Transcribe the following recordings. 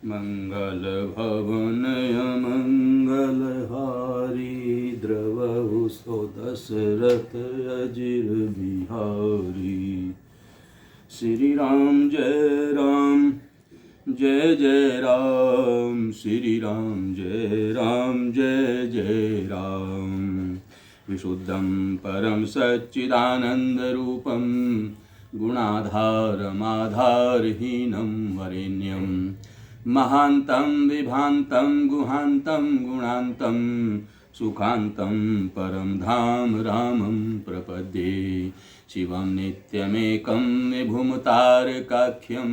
मंगल भवनय मंगलहारी द्रवहु सो दशरथ अजिर बिहारी। श्री राम जय राम जय जय राम, श्री राम जय जय राम। विशुद्धं परम सच्चिदानन्दरूपं गुणाधारमाधारहीनं वरेण्यं महान्तं विभान्तं गुहान्तं गुणान्तं सुखान्तं परं धाम रामं प्रपद्ये। शिवं नित्यमेकं विभुमतारकाख्यं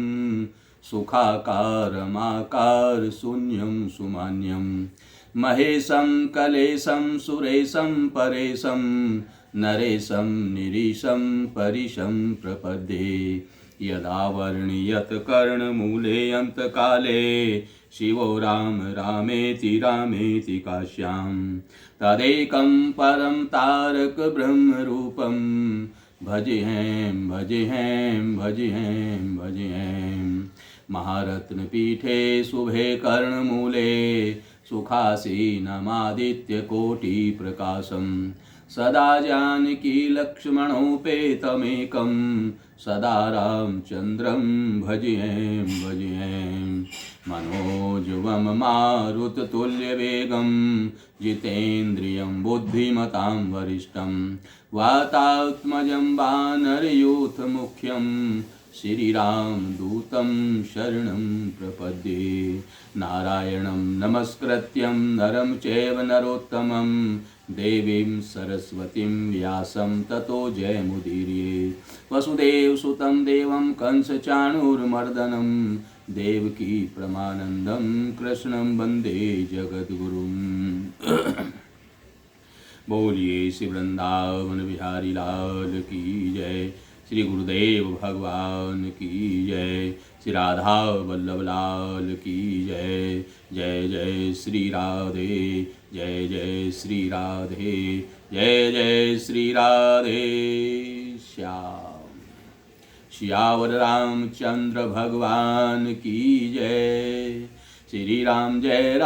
सुखाकारमाकार शून्यं सुमान्यं महेशं कलेशं सुरेशं परेशं नरेशं निरीशं परिशं प्रपद्ये। यदा वर्ण्यत कर्णमूले अन्तकाले शिवो राम रामेति रामेति काश्यां तदेकं परं तारक ब्रह्मरूपं भजेहें भजेहें भजेहें भजेहें। महारत्न पीठे शुभे कर्णमूले सुखासीनमादित्य कोटि प्रकाशं सदा जानकी लक्ष्मणोपेतमेकं सदा रामचन्द्रं भजेहें भजेहें। मनोजवं मारुततुल्यवेगं जितेन्द्रियं बुद्धिमतां वरिष्ठं वातात्मजं वानरयूथमुख्यं श्रीरामदूतं शरणं प्रपद्ये। नारायणं नमस्कृत्यं नरं चैव नरोत्तमं देवीं सरस्वतीं व्यासं ततो जयमुदीरयेत्। वसुदेवसुतं देवं कंसचाणूरमर्दनं देवकी परमानन्दं कृष्णं वन्दे जगद्गुरुम्। बोलिए श्री वृंदावन बिहारी लाल की जय, श्री गुरुदेव भगवान की जय, श्री राधा वल्लभ लाल की जय। जय जय श्री राधे, जय जय श्री राधे, जय जय श्री राधे श्याम। श्यावर रामचंद्र भगवान की जय। श्री राम जय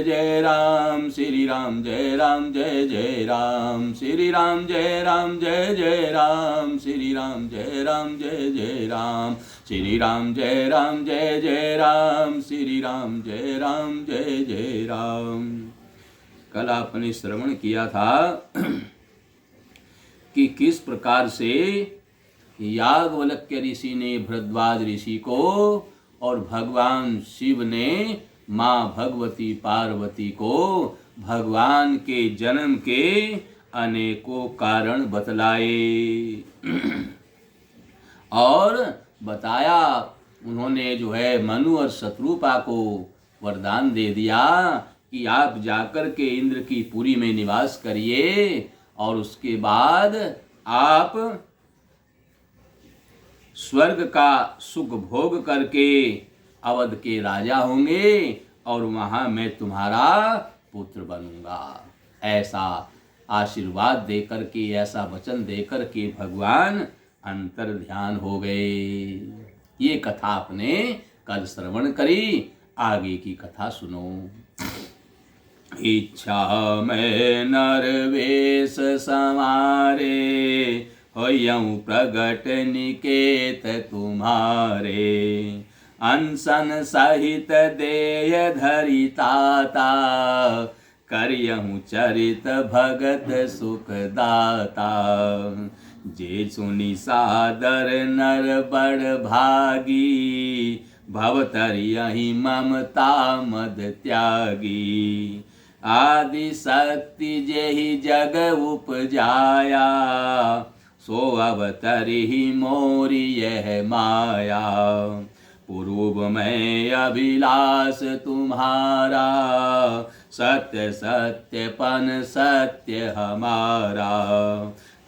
जय राम, श्री राम जय जय राम, श्री राम जय जय राम, श्री राम जय जय राम, श्री राम जय जय राम, श्री राम जय जय राम। कल आपने श्रवण किया था कि किस प्रकार से याज्ञवल्क्य ऋषि ने भरद्वाज ऋषि को और भगवान शिव ने माँ भगवती पार्वती को भगवान के जन्म के अनेकों कारण बतलाए और बताया। उन्होंने जो है मनु और शत्रुपा को वरदान दे दिया कि आप जाकर के इंद्र की पुरी में निवास करिए और उसके बाद आप स्वर्ग का सुख भोग करके अवध के राजा होंगे और वहां मैं तुम्हारा पुत्र बनूंगा। ऐसा आशीर्वाद देकर के, ऐसा वचन देकर के भगवान अंतर ध्यान हो गए। ये कथा आपने कल श्रवण करी, आगे की कथा सुनो। इच्छा में नरवेश संवारे होयं प्रगट निकेत तुम्हारे। अनशन सहित देय धरि ताता करियहु चरित भगत सुखदाता। जे सुनि सादर नर बड़ भागी भवतरियहि ममता मद त्यागी। आदि शक्ति जेहि जग उपजाया सो अवतरिहि मोरि यह माया। पूर्व में अभिलाष तुम्हारा सत्य सत्यपन सत्य हमारा।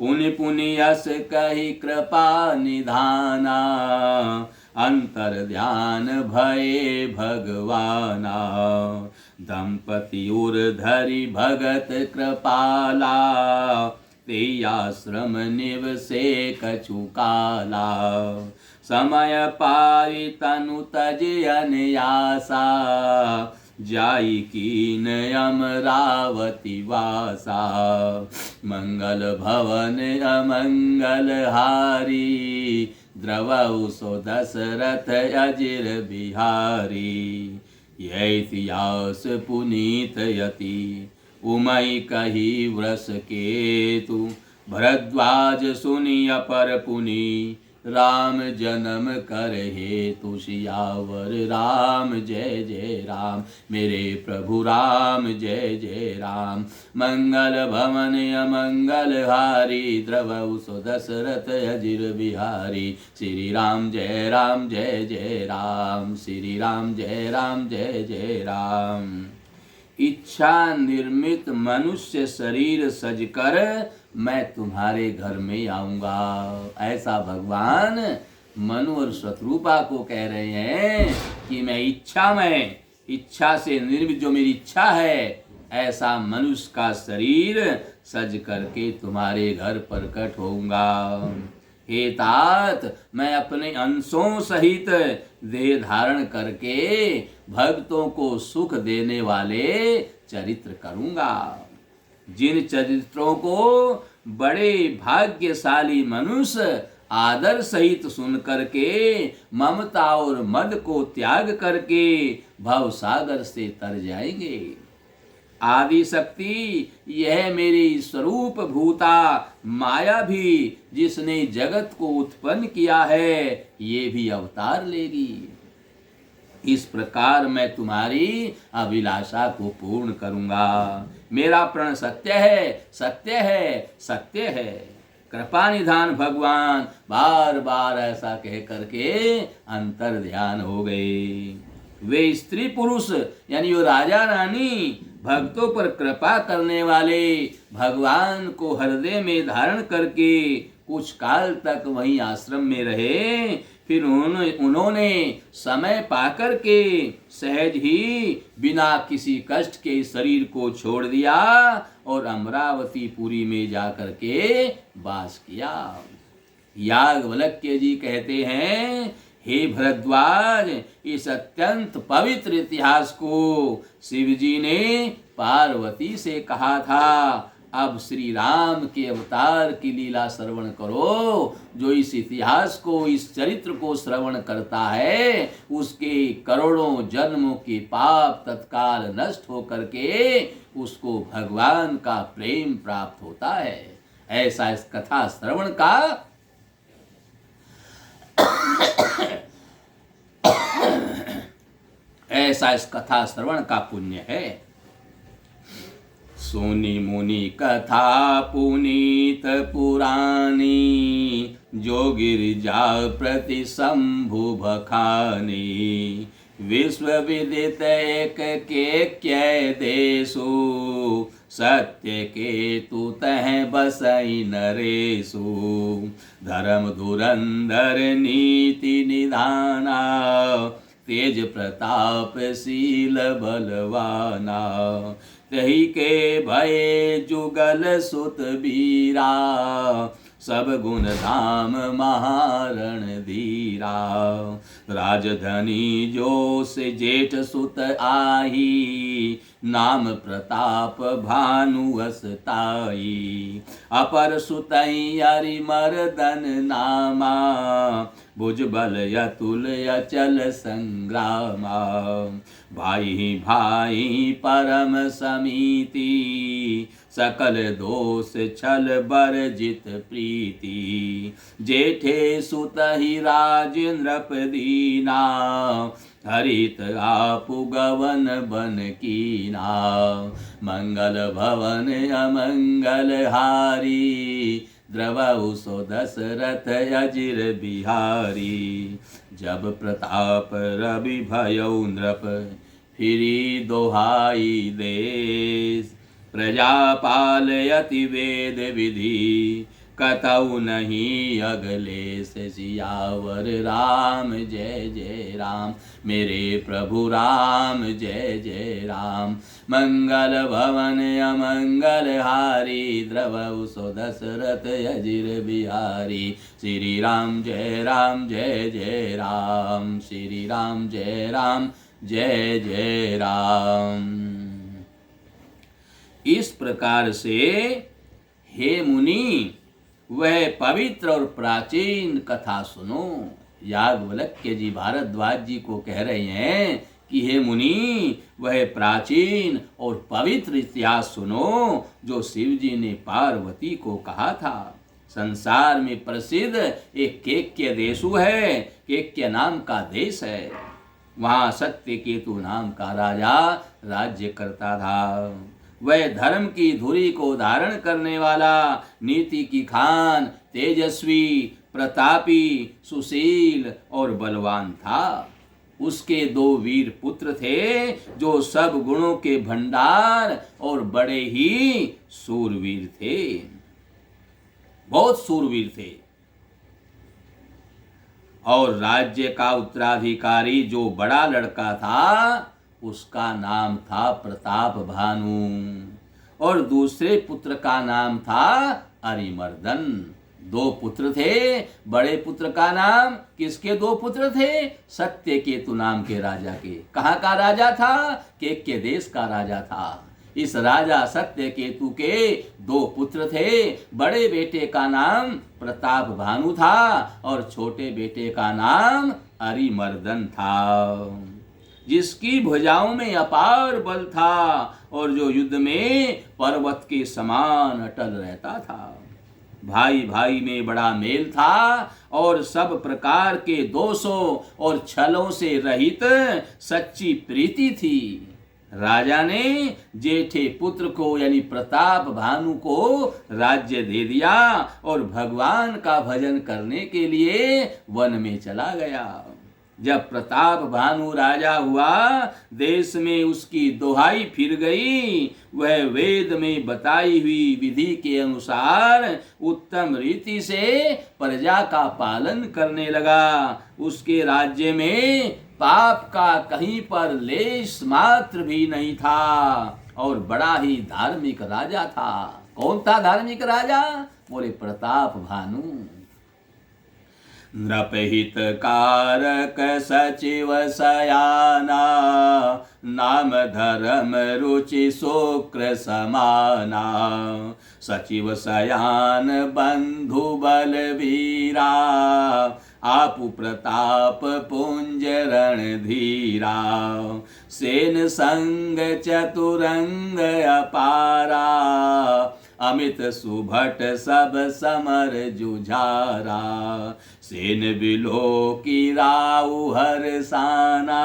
पुनि पुनि यस कहि कृपा निधाना अंतर ध्यान भये भगवाना। दंपति उर धरि भगत कृपाला ते आश्रम निवसे कछु काला। समय पाई तनु तज अनयासा, जाई कीन अमरावती वासा। मंगल भवन अमंगल हारी, द्रवौ सो दशरथ अजिर बिहारी। यह इतिहास पुनीत यति, उमई कही वृष केतु। भरद्वाज सुनि अपर पुनि, राम जन्म कर हेतु। सियावर राम जय जय राम, मेरे प्रभु राम जय जय राम। मंगल भवन अमंगल हारी, द्रवौ सो दशरथ अजिर बिहारी। श्री राम जय जय राम, श्री राम जय जय राम। इच्छा निर्मित मनुष्य शरीर सजकर मैं तुम्हारे घर में आऊंगा। ऐसा भगवान मनु और शत्रुपा को कह रहे हैं कि मैं इच्छा से निर्मित जो मेरी इच्छा है, ऐसा मनुष्य का शरीर सज करके तुम्हारे घर प्रकट होऊंगा। हे तात, मैं अपने अंशों सहित देह धारण करके भक्तों को सुख देने वाले चरित्र करूंगा। जिन चरित्रों को बड़े भाग्यशाली मनुष्य आदर सहित सुन करके ममता और मद को त्याग करके भव सागर से तर जाएंगे। आदि शक्ति यह मेरी स्वरूप भूता माया भी, जिसने जगत को उत्पन्न किया है, ये भी अवतार लेगी। इस प्रकार मैं तुम्हारी अभिलाषा को पूर्ण करूंगा। मेरा प्रण सत्य है, सत्य है, सत्य है। कृपा निधान भगवान बार बार ऐसा कह करके अंतर ध्यान हो गए। वे स्त्री पुरुष यानी वो राजा रानी भक्तों पर कृपा करने वाले भगवान को हृदय में धारण करके कुछ काल तक वहीं आश्रम में रहे। फिर उन्होंने समय पाकर के सहज ही बिना किसी कष्ट के शरीर को छोड़ दिया और अमरावतीपुरी में जाकर के वास किया। याज्ञवल्क्य जी कहते हैं, हे भरद्वाज, इस अत्यंत पवित्र इतिहास को शिव जी ने पार्वती से कहा था। अब श्री राम के अवतार की लीला श्रवण करो। जो इस इतिहास को, इस चरित्र को श्रवण करता है, उसके करोड़ों जन्मों के पाप तत्काल नष्ट होकर के उसको भगवान का प्रेम प्राप्त होता है। ऐसा इस कथा श्रवण का ऐसा इस कथा श्रवण का पुण्य है। सुनि मुनि कथा पुनीत पुरानी, जो गिरिजा प्रति शंभु बखानी। विश्व विदित एक के देशु, सत्य के तु तह बसई नरेशु। धर्म धुरंधर नीति निधाना, तेज प्रतापशील बलवाना। तही के भय जुगल सुत बीरा, सब गुण धाम महारण धीरा। राजधनी जो से जेठ सुत आही, नाम प्रताप भानु असताई। अपर सुतई अरिमर्दन नामा, भुजबल अतुल अचल संग्रामा। भाई भाई परम समीति, सकल दोष छल बरजित प्रीति। जेठे सुत ही राज नृप दीना, हरित आपु गवन बन कीना। मंगल भवन अमंगल हारी, द्रवौ सो दशरथ अजिर बिहारी। जब प्रताप रवि भयौ नृप, फिरी दोहाई देश। प्रजा पालयति वेद विधि, कतऊ नहीं अगले से सियावर राम जय जय राम। मेरे प्रभु राम जय जय राम। मंगल भवन अमंगल हारी द्रवऊ सो दशरथ अजिर बिहारी। श्री राम जय जय राम। श्री राम जय जय राम। इस प्रकार से हे मुनि वह पवित्र और प्राचीन कथा सुनो। याज्ञवल्क्य जी भारद्वाज जी को कह रहे हैं कि हे मुनि वह प्राचीन और पवित्र इतिहास सुनो जो शिव जी ने पार्वती को कहा था। संसार में प्रसिद्ध एक केक्य देशु है, केक्य नाम का देश है। वहां सत्यकेतु नाम का राजा राज्य करता था। वह धर्म की धुरी को धारण करने वाला, नीति की खान, तेजस्वी, प्रतापी, सुशील और बलवान था। उसके 2 वीर पुत्र थे जो सब गुणों के भंडार और बड़े ही सूरवीर थे, बहुत सूरवीर थे। और राज्य का उत्तराधिकारी जो बड़ा लड़का था उसका नाम था प्रताप भानु और दूसरे पुत्र का नाम था अरिमर्दन। 2 पुत्र थे। बड़े पुत्र का नाम, किसके 2 पुत्र थे? सत्यकेतु नाम के राजा के। कहाँ का राजा था? केक्य देश का राजा था। इस राजा सत्यकेतु के 2 पुत्र थे। बड़े बेटे का नाम प्रताप भानु था और छोटे बेटे का नाम अरिमर्दन था, जिसकी भुजाओं में अपार बल था और जो युद्ध में पर्वत के समान अटल रहता था। भाई भाई में बड़ा मेल था और सब प्रकार के दोषों और छलों से रहित सच्ची प्रीति थी। राजा ने जेठे पुत्र को यानी प्रताप भानु को राज्य दे दिया और भगवान का भजन करने के लिए वन में चला गया। जब प्रताप भानु राजा हुआ, देश में उसकी दोहाई फिर गई। वह वेद में बताई हुई विधि के अनुसार उत्तम रीति से प्रजा का पालन करने लगा। उसके राज्य में पाप का कहीं पर लेश मात्र भी नहीं था और बड़ा ही धार्मिक राजा था। कौन था धार्मिक राजा? बोले प्रताप भानु। नृपहित कारक सचिव सयाना, नाम धर्म रुचि शुक्र समाना। सचिव सयान बंधु बलवीरा, आपु प्रताप पुंज रणधीरा। सेन संग चतुरंग अपारा, अमित सुभट सब समर जुझारा। सेन बिलो की राउ हरसाना,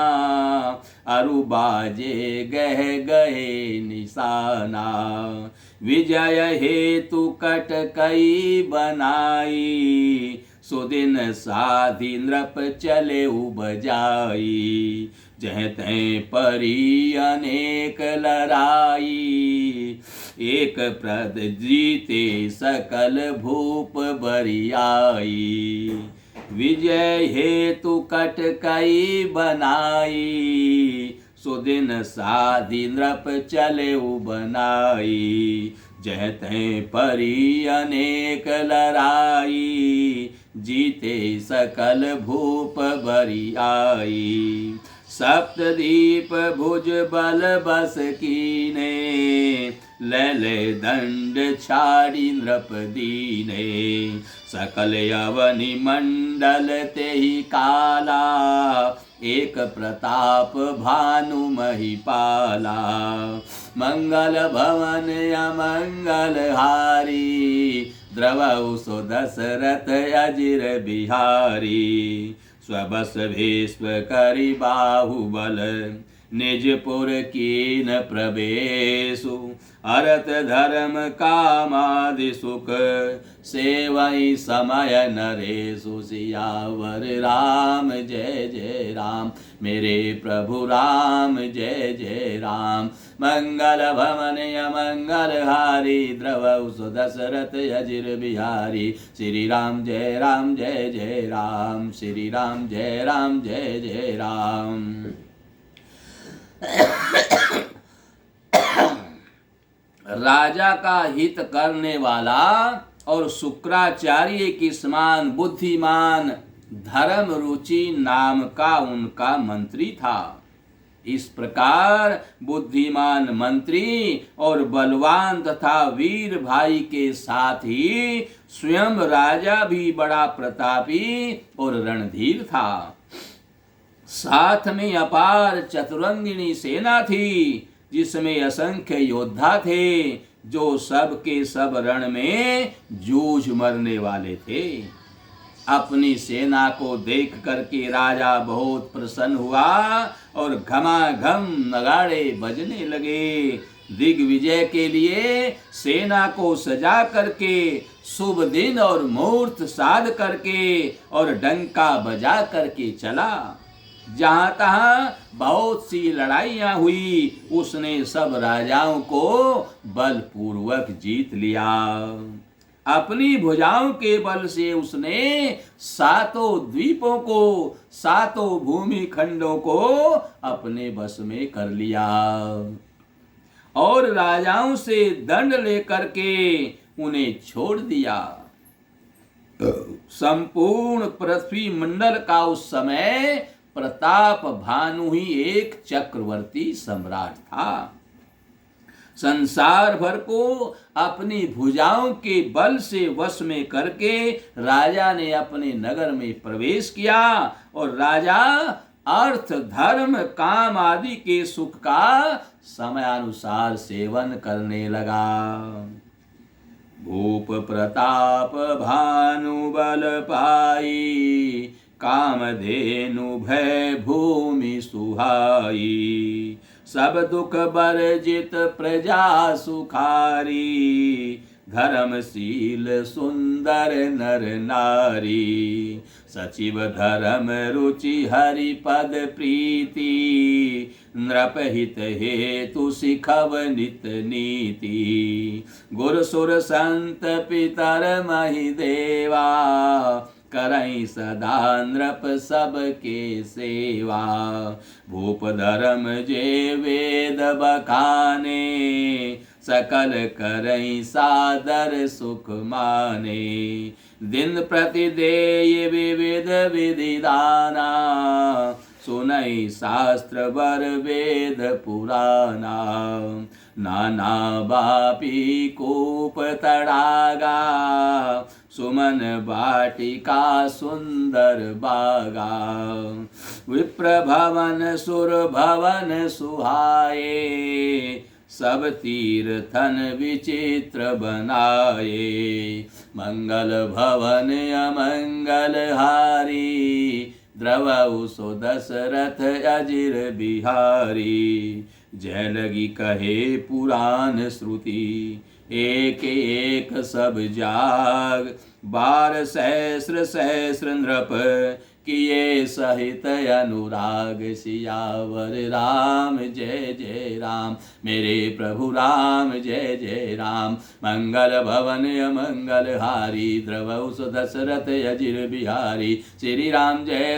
अरु बाजे गह गए निशाना। विजय हेतु कट कई बनाई, सुदिन साधि नृप चले उपजाई। जह तै परी अनेक लड़ाई, एक प्रद जीते सकल भूप बरियाई। विजय हेतु कट कई बनाई, सुदिन साधि नृप चले बनाई। जह तै परी अनेक लड़ाई, जीते सकल भूप बरियाई। सप्तदीप भुज बल बस कीने, लैले दंड छाड़ी नृप दीने। सकल यवनि मंडल तेहि काला, एक प्रताप भानु महिपाला। मंगल भवन अमंगल हारी, द्रवौ सो दशरथ अजिर बिहारी। स्वबस विश्व करि बाहुबल, निजपुर कीन प्रवेशु। अर्थ धर्म कामादि सुख सेवई समय नरेशु सियावर राम जय जय राम। मेरे प्रभु राम जय जय राम। मंगल भवन अमंगल हारी द्रव दशरथ अजिर बिहारी। श्री राम जय जय राम। श्री राम जय जय राम। राजा का हित करने वाला और शुक्राचार्य के समान बुद्धिमान धर्म रुचि नाम का उनका मंत्री था। इस प्रकार बुद्धिमान मंत्री और बलवान तथा वीर भाई के साथ ही स्वयं राजा भी बड़ा प्रतापी और रणधीर था। साथ में अपार चतुरंगिणी सेना थी जिसमें असंख्य योद्धा थे जो सब के सब रण में जूझ मरने वाले थे। अपनी सेना को देख करके राजा बहुत प्रसन्न हुआ और घमाघम नगाड़े बजने लगे। दिग्विजय के लिए सेना को सजा करके शुभ दिन और मुहूर्त साध करके और डंका बजा करके चला। जहां तहां बहुत सी लड़ाइयां हुई उसने सब राजाओं को बलपूर्वक जीत लिया। अपनी भुजाओं के बल से उसने सातों द्वीपों को सातों भूमि खंडों को अपने बस में कर लिया और राजाओं से दंड लेकर के उन्हें छोड़ दिया। संपूर्ण पृथ्वी मंडल का उस समय प्रताप भानु ही एक चक्रवर्ती सम्राट था। संसार भर को अपनी भुजाओं के बल से वश में करके राजा ने अपने नगर में प्रवेश किया और राजा अर्थ धर्म काम आदि के सुख का समयानुसार सेवन करने लगा। भूप प्रताप भानु बल पाई कामधेनु भय भूमि सुहाई। सब दुख बर्जित प्रजा सुखारी धर्मशील सुंदर नर नारी। सचिव धर्म रुचि हरि पद प्रीति नृपहित हेतु सिखव नित नीति। गुर सुर संत पितर महि देवा करई सदा नृप सबके सेवा। भूप धर्म जे वेद बखाने सकल करई सादर सुख माने। दिन प्रतिदेय विविध विधि दाना सुनई शास्त्र वर वेद पुराना। नाना बापी कूप तड़ागा सुमन बाटिका सुंदर बागा। विप्र भवन सुर भवन सुहाए सब तीर्थन विचित्र बनाए। मंगल भवन अमंगल हारी द्रवउ सो दशरथ अजिर बिहारी। जय लगी कहे पुराण श्रुति एक एक सब जाग। 12 सहस्र सहस्र नृप किए सहित अनुराग। सियावर राम जय जय राम। मेरे प्रभु राम जय जय राम। मंगल भवन अमंगल हारी द्रवउ सो दशरथ अजिर बिहारी। श्री राम जय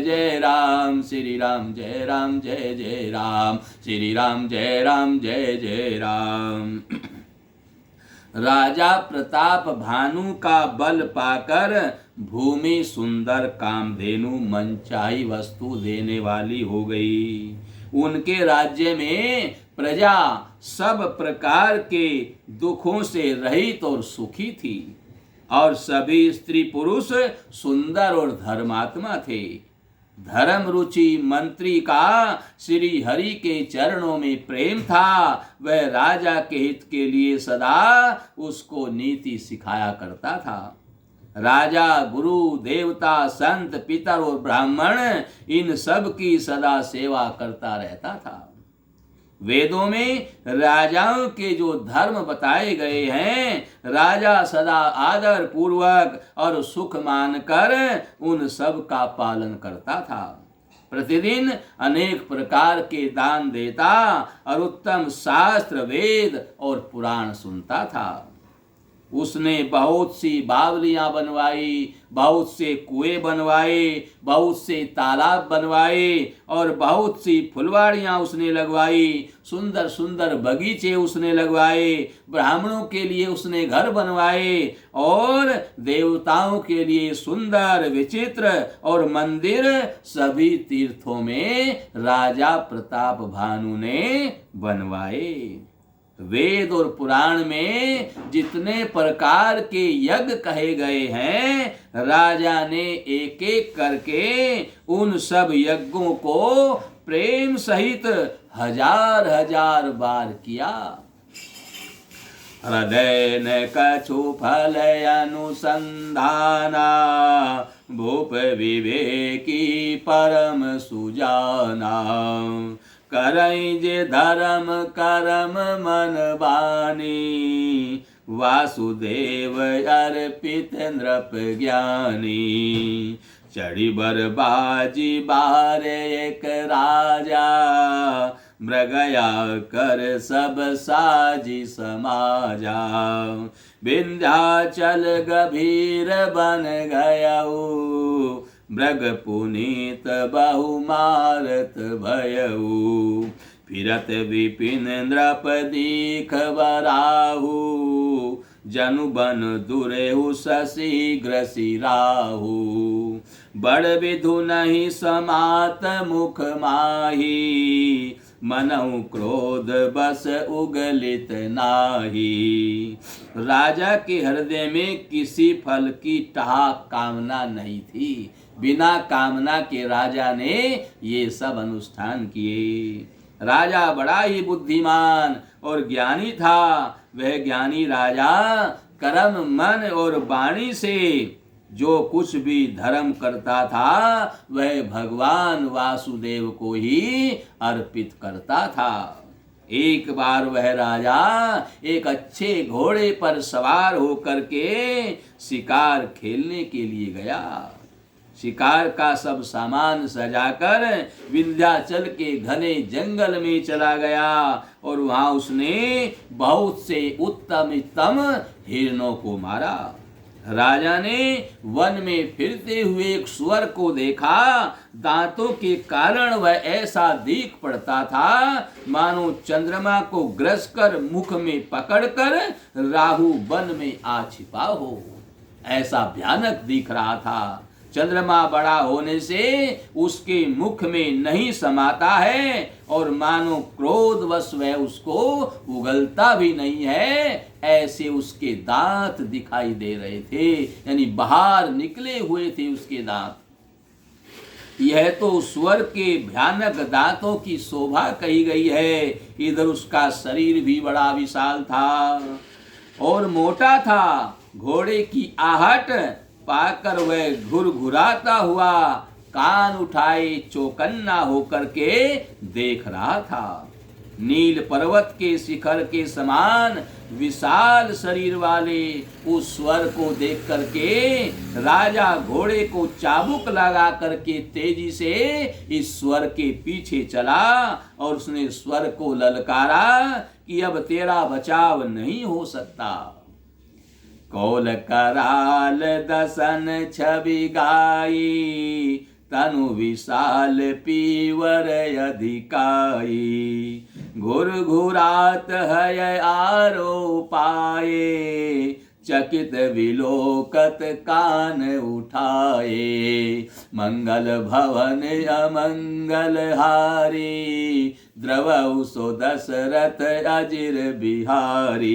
जय राम। श्री राम जय जय राम। श्री राम जय जय राम। राजा प्रताप भानु का बल पाकर भूमि सुंदर कामधेनु मनचाही वस्तु देने वाली हो गई। उनके राज्य में प्रजा सब प्रकार के दुखों से रहित और सुखी थी और सभी स्त्री पुरुष सुंदर और धर्मात्मा थे। धर्म रुचि मंत्री का श्री हरि के चरणों में प्रेम था। वह राजा के हित के लिए सदा उसको नीति सिखाया करता था। राजा गुरु देवता संत पितर और ब्राह्मण इन सब की सदा सेवा करता रहता था। वेदों में राजाओं के जो धर्म बताए गए हैं, राजा सदा आदर पूर्वक और सुख मानकर उन सब का पालन करता था। प्रतिदिन अनेक प्रकार के दान देता और उत्तम शास्त्र, वेद और पुराण सुनता था। उसने बहुत सी बावलियां बनवाई, बहुत से कुएं बनवाए, बहुत से तालाब बनवाए और बहुत सी फुलवाड़ियां उसने लगवाई। सुंदर सुंदर बगीचे उसने लगवाए, ब्राह्मणों के लिए उसने घर बनवाए और देवताओं के लिए सुंदर विचित्र और मंदिर सभी तीर्थों में राजा प्रताप भानु ने बनवाए। वेद और पुराण में जितने प्रकार के यज्ञ कहे गए हैं, राजा ने एक एक करके उन सब यज्ञों को प्रेम सहित हजार हजार बार किया। हृदय न कछु फल अनुसंधाना, भूप विवेकी परम सुजाना। करई जे धर्म करम मन बानी, वासुदेव अर्पित नृप ज्ञानी। चढ़ी बरबाजी बार एक राजा, मृगया कर सब साजी समाजा। विंध्याचल गभीर बन गयऊ, मृग पुनीत बहु मारत भयऊ। फिरत विपिन नृप दीख बराहु, जनु बन दुरेहु सशीघ्र सिराहु। बड़ विधु नहीं समात मुख माही, मनहु क्रोध बस उगलित नाही। राजा के हृदय में किसी फल की टहा कामना नहीं थी। बिना कामना के राजा ने ये सब अनुष्ठान किए। राजा बड़ा ही बुद्धिमान और ज्ञानी था। वह ज्ञानी राजा कर्म, मन और वाणी से जो कुछ भी धर्म करता था, वह भगवान वासुदेव को ही अर्पित करता था। एक बार वह राजा एक अच्छे घोड़े पर सवार होकर के शिकार खेलने के लिए गया। शिकार का सब सामान सजाकर विंध्याचल के घने जंगल में चला गया और वहां उसने बहुत से उत्तम हिरणों को मारा। राजा ने वन में फिरते हुए एक सुअर को देखा। दांतों के कारण वह ऐसा दिख पड़ता था मानो चंद्रमा को ग्रस कर मुख में पकड़कर राहु वन में आ छिपा हो, ऐसा भयानक दिख रहा था। चंद्रमा बड़ा होने से उसके मुख में नहीं समाता है और मानो क्रोधवश वह उसको उगलता भी नहीं है, ऐसे उसके दांत दिखाई दे रहे थे, यानी बाहर निकले हुए थे उसके दांत। यह तो स्वर के भयानक दांतों की शोभा कही गई है। इधर उसका शरीर भी बड़ा विशाल था और मोटा था। घोड़े की आहट पाकर वह घुरघुराता हुआ कान उठाए चौकन्ना होकर के देख रहा था। नील पर्वत के शिखर के समान विशाल शरीर वाले उस स्वर को देख करके राजा घोड़े को चाबुक लगा करके तेजी से इस स्वर के पीछे चला और उसने स्वर को ललकारा कि अब तेरा बचाव नहीं हो सकता। कौल कराल दसन छवि गाई, तनु विशाल पीवर अधिकाई। घुर घुरात है आरो पाए, चकित विलोकत कान उठाए। मंगल भवन अमंगल हारी, द्रवौ सो दशरथ अजिर बिहारी।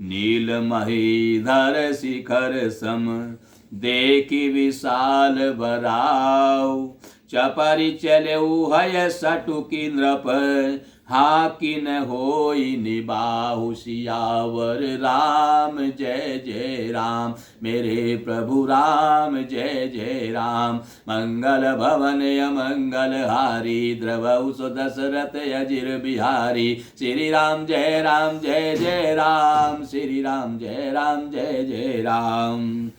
नील महीधर शिखर सम, देखी विशाल बराव। चपरि चलेऊ हय सटुकी नृप, हाकिन होई निबाहु सियावर राम। जय जय राम मेरे प्रभु राम, जय जय राम। मंगल भवन अमंगल हारी, द्रवहु सो दशरथ अजिर बिहारी। श्री राम जय राम जय जय राम, श्री राम जय राम जय जय राम।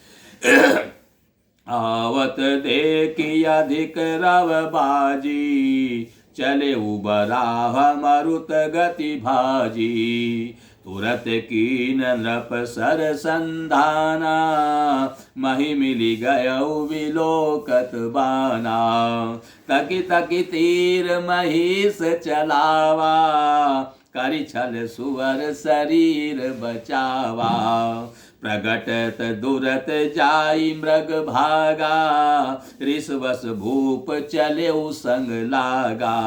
आवत देखी अधिक रव बाजी, चले उबराह मरुत गति भाजी। तुरत कीन नृप सर संधाना, मही मिली गयऊ विलोकत बाना। तकी तकी तीर महिष चलावा, करि छल सुअर शरीर बचावा। प्रगटत दुरत जाई मृग भागा, ऋषवस भूप चले संग लागा।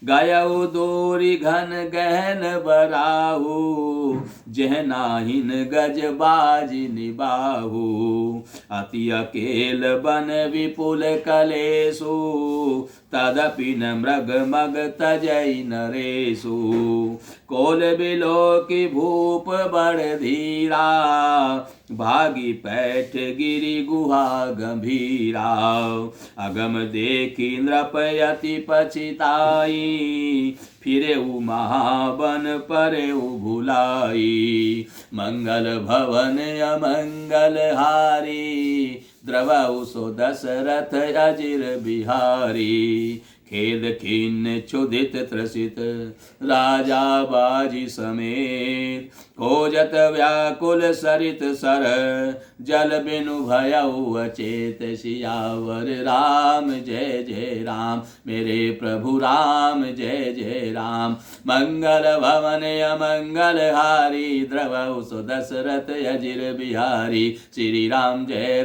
गयऊ दूरी घन गहन बराहु, जहनाहिन गज बाजी निबाहु। अति अकेल बन विपुल कलेसु, तदपि न मृग मग तजई नरेसु। कोल बिलो की भूप बड़ धीरा, भागी पैठ गिरी गुहा गंभीरा। अगम देखी नृपयति पछिताई, फिरे महाबन परे भुलाई। मंगल भवन अमंगल हारी, द्रवहु सो दशरथ अजिर बिहारी। खेद खिन्न क्षुधित त्रसित राजा बाजी समेत, खोजत व्याकुल सरित सर, जल बिनु भयउ अचेत। सियावर राम जय जय राम मेरे प्रभु राम, जय जय राम। मंगल भवन अमंगल हारी, द्रवहु सो दशरथ अजिर बिहारी। श्री राम जय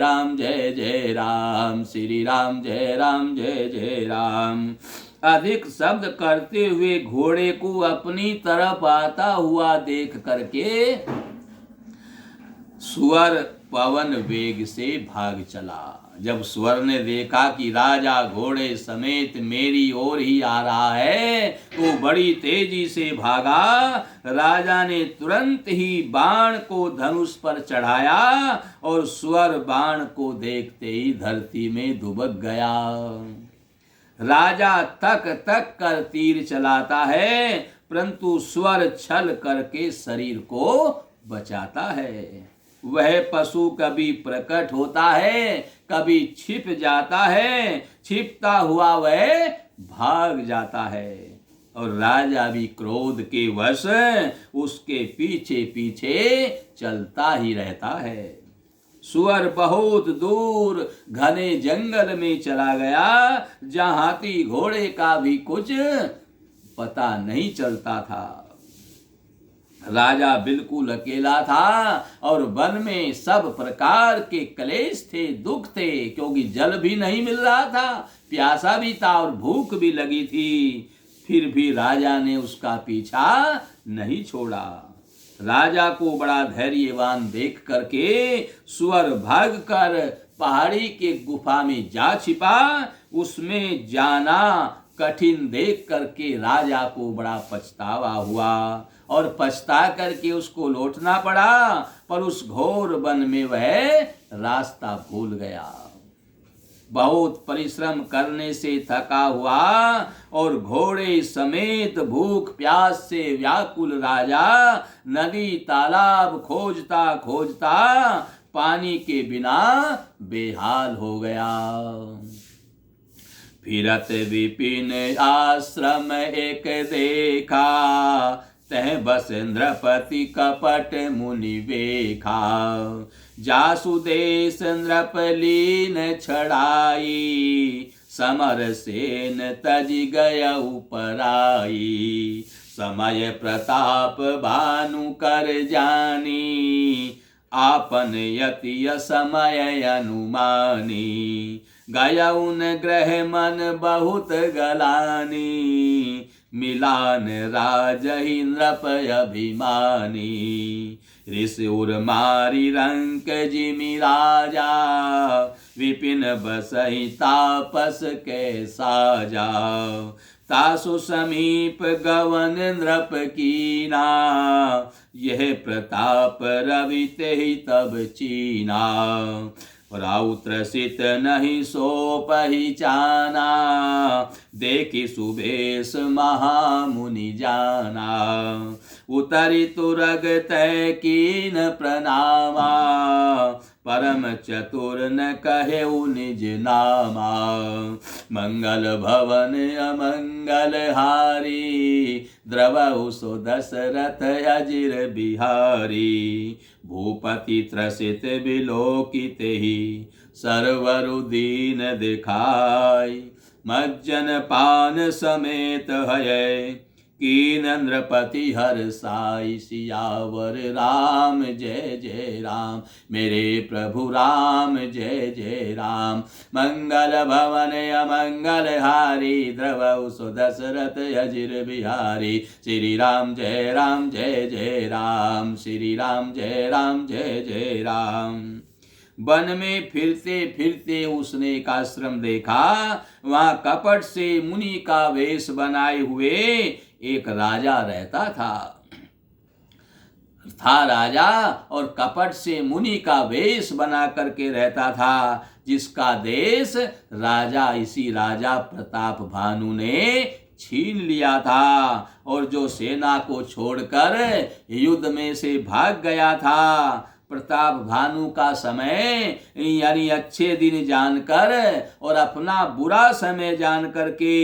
जय राम, श्री राम जय जय राम। अधिक शब्द करते हुए घोड़े को अपनी तरफ आता हुआ देख करके सुअर पवन वेग से भाग चला। जब सुअर ने देखा कि राजा घोड़े समेत मेरी ओर ही आ रहा है, तो बड़ी तेजी से भागा। राजा ने तुरंत ही बाण को धनुष पर चढ़ाया और सुअर बाण को देखते ही धरती में दुबक गया। राजा तक तक कर तीर चलाता है, परंतु स्वर छल करके शरीर को बचाता है। वह पशु कभी प्रकट होता है, कभी छिप जाता है, छिपता हुआ वह भाग जाता है। और राजा भी क्रोध के वश उसके पीछे पीछे चलता ही रहता है। सुअर बहुत दूर घने जंगल में चला गया, जहां हाथी घोड़े का भी कुछ पता नहीं चलता था। राजा बिल्कुल अकेला था और वन में सब प्रकार के क्लेश थे, दुख थे, क्योंकि जल भी नहीं मिल रहा था, प्यासा भी था और भूख भी लगी थी। फिर भी राजा ने उसका पीछा नहीं छोड़ा। राजा को बड़ा धैर्यवान देख करके सुअर भागकर पहाड़ी के गुफा में जा छिपा। उसमें जाना कठिन देख करके राजा को बड़ा पछतावा हुआ और पछता करके उसको लौटना पड़ा, पर उस घोर वन में वह रास्ता भूल गया। बहुत परिश्रम करने से थका हुआ और घोड़े समेत भूख प्यास से व्याकुल राजा नदी तालाब खोजता खोजता पानी के बिना बेहाल हो गया। फिरत विपिन आश्रम एक देखा, तह बस नृपति कपट मुनि वेखा। जासुदेश नृपलीन छड़ाई, समर सेन तज गय उपराई। समय प्रताप भानु कर जानी, आपन यति समय अनुमानी। गयउन ग्रह मन बहुत गलानी, मिलान राजहि नृप अभिमानी। ऋषिउर मारी रंक जिमि राजा, विपिन बसहि तापस के साजा। तासु समीप गवन नृप कीना, यह प्रताप रवि तेहि तब चीना। राउत त्रसित नहीं सो पहिचाना, देखि सुबेश महामुनि जाना। उतरि तुरग तय कीन प्रणामा, परम चतुर न कहेउ निज नामा। मंगल भवन अमंगल हारी, द्रवहु सो दशरथ अजिर बिहारी। भूपति त्रसित बिलोकित ही, सर्वरु दीन दिखाई। मज्जन पान समेत हय, कीन नृपति हर साई। सियावर राम जय जय राम, मेरे प्रभु राम जय जय राम। मंगल भवन अमंगल हारी, द्रवहु सो दशरथ अजिर बिहारी। श्री राम जय जय राम, श्री राम जय जय राम। वन में फिरते फिरते उसने एक आश्रम देखा। वहां कपट से मुनि का वेश बनाए हुए एक राजा रहता था राजा, और कपट से मुनि का वेश बना करके रहता था, जिसका देश राजा इसी राजा प्रताप भानु ने छीन लिया था, और जो सेना को छोड़कर युद्ध में से भाग गया था। प्रताप भानु का समय यानी अच्छे दिन जानकर और अपना बुरा समय जान करके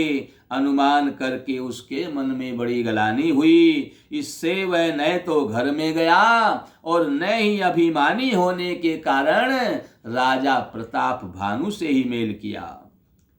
अनुमान करके उसके मन में बड़ी गलानी हुई। इससे वह न तो घर में गया और न ही अभिमानी होने के कारण राजा प्रताप भानु से ही मेल किया।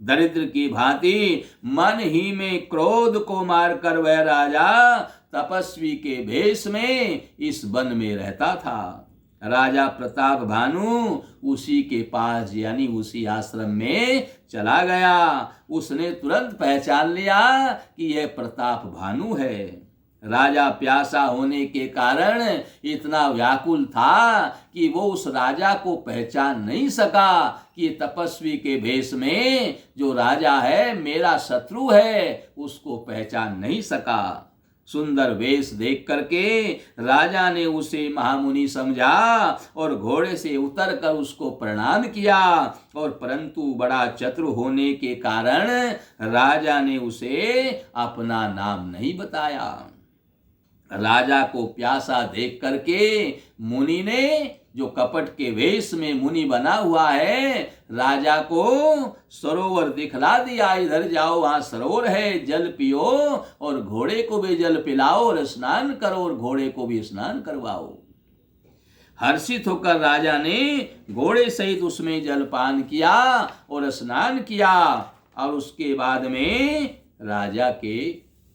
दरिद्र की भांति मन ही में क्रोध को मारकर वह राजा तपस्वी के भेष में इस वन में रहता था। राजा प्रताप भानु उसी के पास यानी उसी आश्रम में चला गया। उसने तुरंत पहचान लिया कि यह प्रताप भानु है। राजा प्यासा होने के कारण इतना व्याकुल था कि वो उस राजा को पहचान नहीं सका कि तपस्वी के भेष में जो राजा है मेरा शत्रु है, उसको पहचान नहीं सका। सुंदर वेश देख करके राजा ने उसे महामुनि समझा और घोड़े से उतरकर उसको प्रणाम किया, और परंतु बड़ा चतुर होने के कारण राजा ने उसे अपना नाम नहीं बताया। राजा को प्यासा देख करके मुनि ने, जो कपट के वेश में मुनि बना हुआ है, राजा को सरोवर दिखला दिया। इधर जाओ, वहां सरोवर है, जल पियो और घोड़े को भी जल पिलाओ और स्नान करो और घोड़े को भी स्नान करवाओ। हर्षित होकर राजा ने घोड़े सहित उसमें जलपान किया और स्नान किया, और उसके बाद में राजा के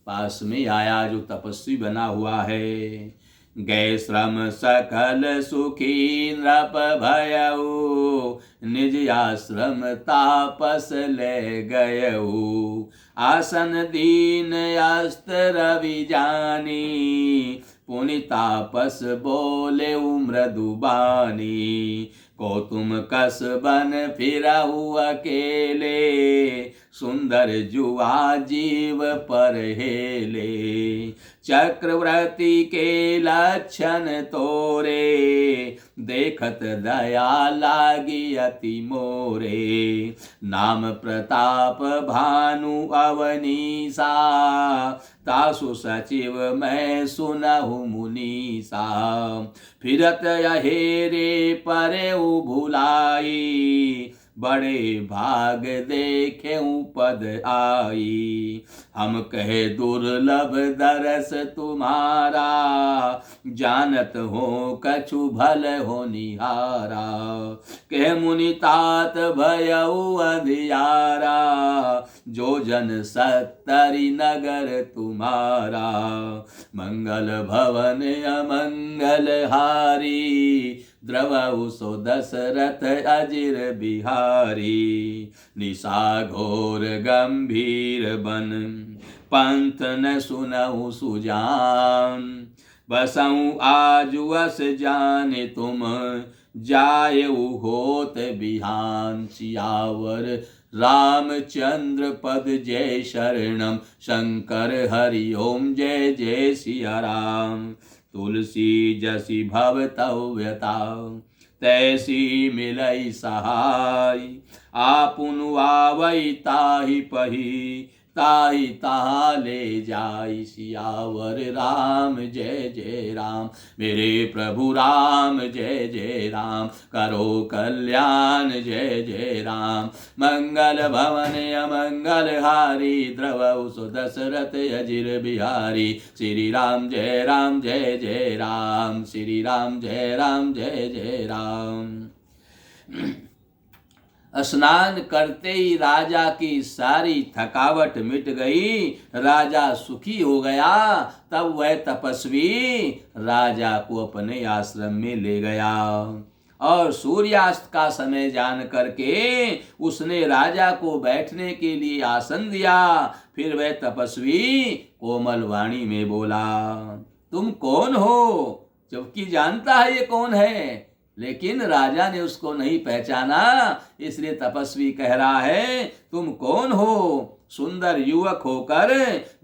पास में आया जो तपस्वी बना हुआ है। गए श्रम सकल सुखी नृप भयऊ, निज आश्रम तापस ले गयऊ। आसन दीन अस्त रवि जानी, पुनि तापस बोले मृदुबानी। को तुम कस बन फिरहु अकेले, सुंदर जुआ जीव पर हेले। चक्रवर्ती के लक्षण तोरे, देखत दया लागी अति मोरे। नाम प्रताप भानु अवनीसा, तासु सचिव मैं सुनहु मुनीसा। फिरत अहेरे परे भुलाई, बड़े भाग देखे पद आई। हम कहे दुर्लभ दरस तुम्हारा, जानत हो कछु भल हो निहारा। कह मुनि तात भयउ अधियारा, जो जन सत्तरी नगर तुम्हारा। मंगल भवन अमंगल हारी, द्रवहु सो दशरथ अजिर बिहारी। निशा घोर गंभीर बन, पंथ न सुनहु सुजान। बसऊँ आज वस जाने तुम, जायऊ होत बिहान। सियावर रामचंद्र पद जय शरणम, शंकर हरि ओम जय जय सिया राम। तुलसी जसी भव तव व्यता, तैसी मिलई सहाय। आपुन आवई ताहि पही, ताहि तहाँ ले जाई। सियावर राम जय जय राम, मेरे प्रभु राम जय जय राम। करो कल्याण जय जय राम, मंगल भवन अमंगल हारी। द्रवहु सो दशरथ अजिर बिहारी। श्री राम जय जय राम, श्री राम जय जय राम। स्नान करते ही राजा की सारी थकावट मिट गई, राजा सुखी हो गया। तब वह तपस्वी राजा को अपने आश्रम में ले गया और सूर्यास्त का समय जान करके उसने राजा को बैठने के लिए आसन दिया। फिर वह तपस्वी कोमल वाणी में बोला, तुम कौन हो? जबकि जानता है ये कौन है, लेकिन राजा ने उसको नहीं पहचाना। इसलिए तपस्वी कह रहा है, तुम कौन हो? सुंदर युवक होकर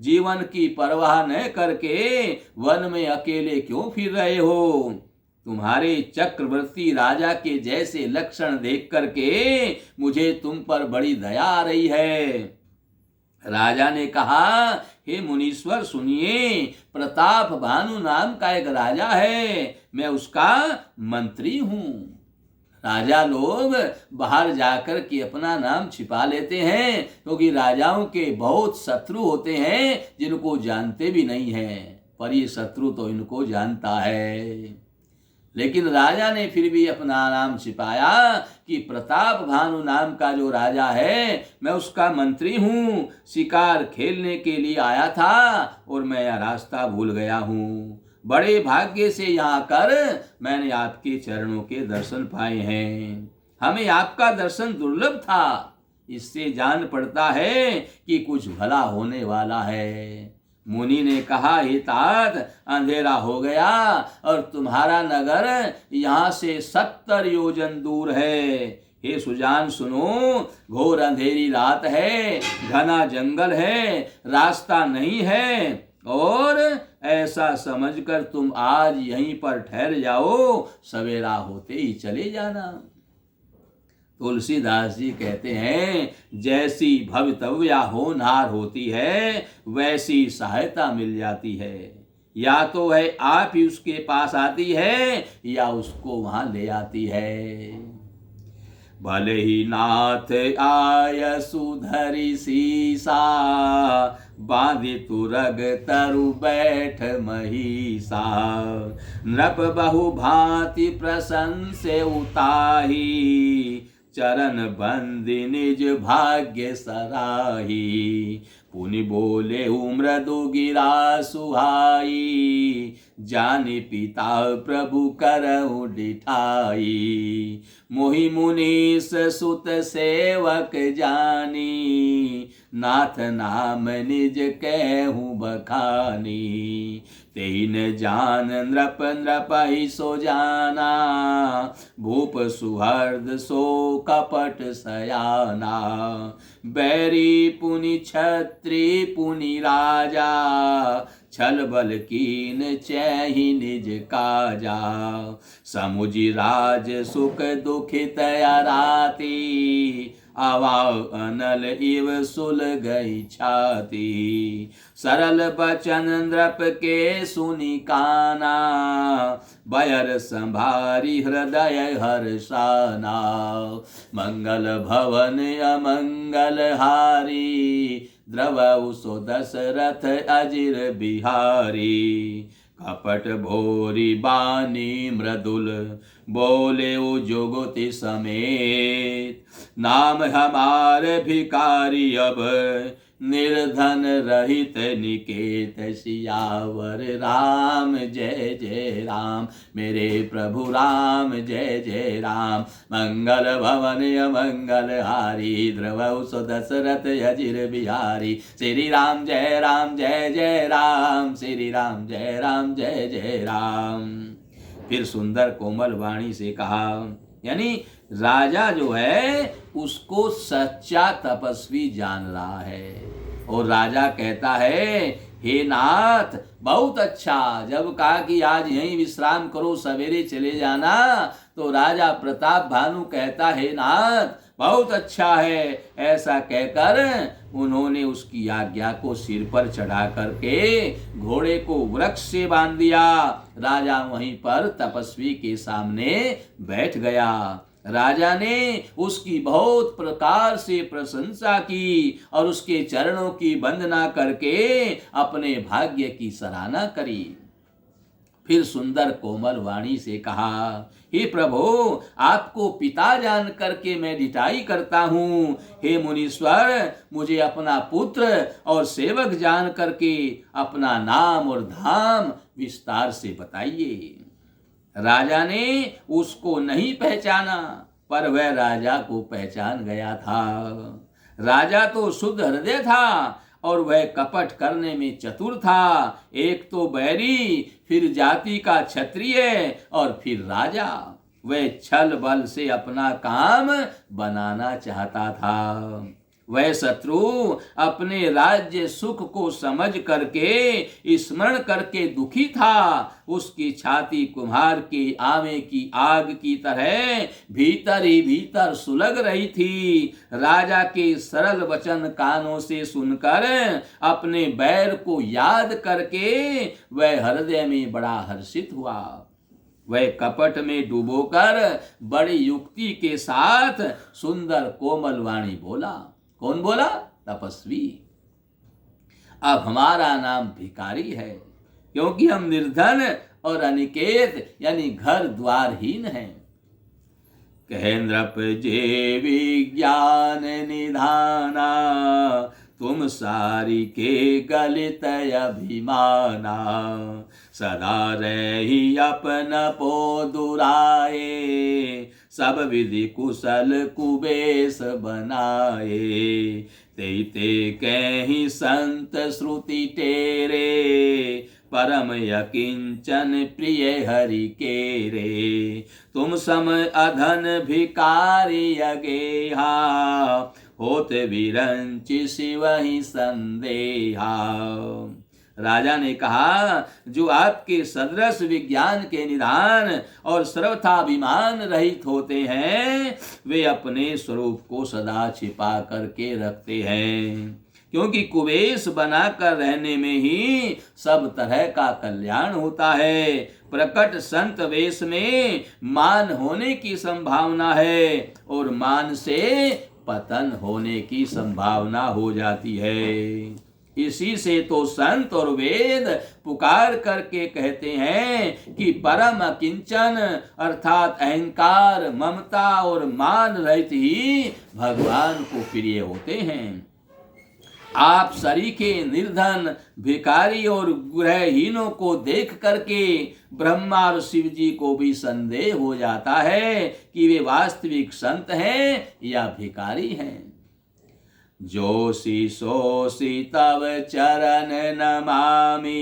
जीवन की परवाह न करके वन में अकेले क्यों फिर रहे हो? तुम्हारे चक्रवर्ती राजा के जैसे लक्षण देख करके मुझे तुम पर बड़ी दया आ रही है। राजा ने कहा, हे मुनीश्वर सुनिए, प्रताप भानु नाम का एक राजा है, मैं उसका मंत्री हूं। राजा लोग बाहर जाकर के अपना नाम छिपा लेते हैं, क्योंकि राजाओं के बहुत शत्रु होते हैं जिनको जानते भी नहीं हैं, पर ये शत्रु तो इनको जानता है। लेकिन राजा ने फिर भी अपना नाम छिपाया कि प्रताप भानु नाम का जो राजा है, मैं उसका मंत्री हूं। शिकार खेलने के लिए आया था और मैं यह रास्ता भूल गया हूं। बड़े भाग्य से यहाँ कर मैंने आपके चरणों के दर्शन पाए हैं। हमें आपका दर्शन दुर्लभ था, इससे जान पड़ता है कि कुछ भला होने वाला है। मुनि ने कहा, हे तात, अंधेरा हो गया और तुम्हारा नगर यहाँ से 70 योजन दूर है। हे सुजान सुनो, घोर अंधेरी रात है, घना जंगल है, रास्ता नहीं है, और ऐसा समझकर तुम आज यहीं पर ठहर जाओ, सवेरा होते ही चले जाना। तुलसीदास जी कहते हैं, जैसी भवितव्या होनहार होती है वैसी सहायता मिल जाती है। या तो वह आप ही उसके पास आती है या उसको वहां ले आती है। भले ही नाथ आय सुधरि सीसा, बांधि तुरग तरु बैठ महिषा। नृप बहु भांति प्रशंसे उताही, चरण बंदी निज भाग्य सराही। पुनि बोले मृदु गिरा सुहाई, जानि पिता प्रभु करहु डिठाई। मोहि मुनीश सुत सेवक जानी, नाथ नाम निज कहूँ बखानी। तेन जान नृप नृपहि सो जाना, भूप सुहृद सो कपट सयाना। बैरी पुनि छत्री पुनि राजा, छल बल कीन चैहि निज काजा। समुझि राज सुख दुखित अराती, आवाव अनल इव सुल गई छाती। सरल बचन नृप के सुनि काना, बयर संभारी हृदय हर्षाना। मंगल भवन अमंगल हारी, द्रवहु सो दशरथ अजिर बिहारी। कपट भोरी बानी मृदुल, बोले वो जुगति समेत, नाम हमारे भिखारी अब निर्धन रहित निकेत, सियावर राम जय जय राम, मेरे प्रभु राम जय जय राम। मंगल भवन अमंगल हारी, द्रवौ सो दशरथ अजिर बिहारी, श्री राम जय जय राम, श्री राम जय जय राम। फिर सुंदर कोमल वाणी से कहा, यानी राजा जो है उसको सच्चा तपस्वी जान रहा है। और राजा कहता है, हे नाथ बहुत अच्छा। जब कहा कि आज यहीं विश्राम करो, सवेरे चले जाना, तो राजा प्रताप भानु कहता है, नाथ बहुत अच्छा है। ऐसा कहकर उन्होंने उसकी आज्ञा को सिर पर चढ़ा करके घोड़े को वृक्ष से बांध दिया। राजा वहीं पर तपस्वी के सामने बैठ गया। राजा ने उसकी बहुत प्रकार से प्रशंसा की और उसके चरणों की वंदना करके अपने भाग्य की सराहना करी। फिर सुंदर कोमल वाणी से कहा, हे प्रभु आपको पिता जान करके मैं ढिठाई करता हूँ। हे मुनीश्वर मुझे अपना पुत्र और सेवक जान करके अपना नाम और धाम विस्तार से बताइए। राजा ने उसको नहीं पहचाना, पर वह राजा को पहचान गया था। राजा तो शुद्ध हृदय था और वह कपट करने में चतुर था। एक तो बैरी, फिर जाति का क्षत्रिय और फिर राजा। वह छल बल से अपना काम बनाना चाहता था। वह शत्रु अपने राज्य सुख को समझ करके स्मरण करके दुखी था। उसकी छाती कुम्हार के आवे की आग की तरह भीतर ही भीतर सुलग रही थी। राजा के सरल वचन कानों से सुनकर अपने बैर को याद करके वह हृदय में बड़ा हर्षित हुआ। वह कपट में डूबोकर बड़ी युक्ति के साथ सुंदर कोमल वाणी बोला। कौन बोला? तपस्वी। अब हमारा नाम भिखारी है, क्योंकि हम निर्धन और अनिकेत यानी घर द्वारहीन हैं। कहेंद्रप जे विज्ञान निधाना, तुम सारी के गलित अभिमाना। सदा रही अपन पो दुराए, सब विधि कुशल कुबेश बनाए। ते ते कहीं संत श्रुति टेरे, परम यकिंचन प्रिय हरि के रे। तुम सम अधन भिकारी अगेहा, होत विरंचि शिव ही संदेहा। राजा ने कहा, जो आपके सदृश विज्ञान के निधान और सर्वथाभिमान रहित होते हैं, वे अपने स्वरूप को सदा छिपा करके रखते हैं, क्योंकि कुबेश बनाकर रहने में ही सब तरह का कल्याण होता है। प्रकट संत वेश में मान होने की संभावना है और मान से पतन होने की संभावना हो जाती है। इसी से तो संत और वेद पुकार करके कहते हैं कि परम किंचन अर्थात अहंकार, ममता और मान रहित ही भगवान को प्रिय होते हैं। आप सरीखे निर्धन भिखारी और गृहहीनों को देख करके ब्रह्मा और शिव जी को भी संदेह हो जाता है कि वे वास्तविक संत हैं या भिखारी हैं। जोशी सोशी तव चरण नमामि,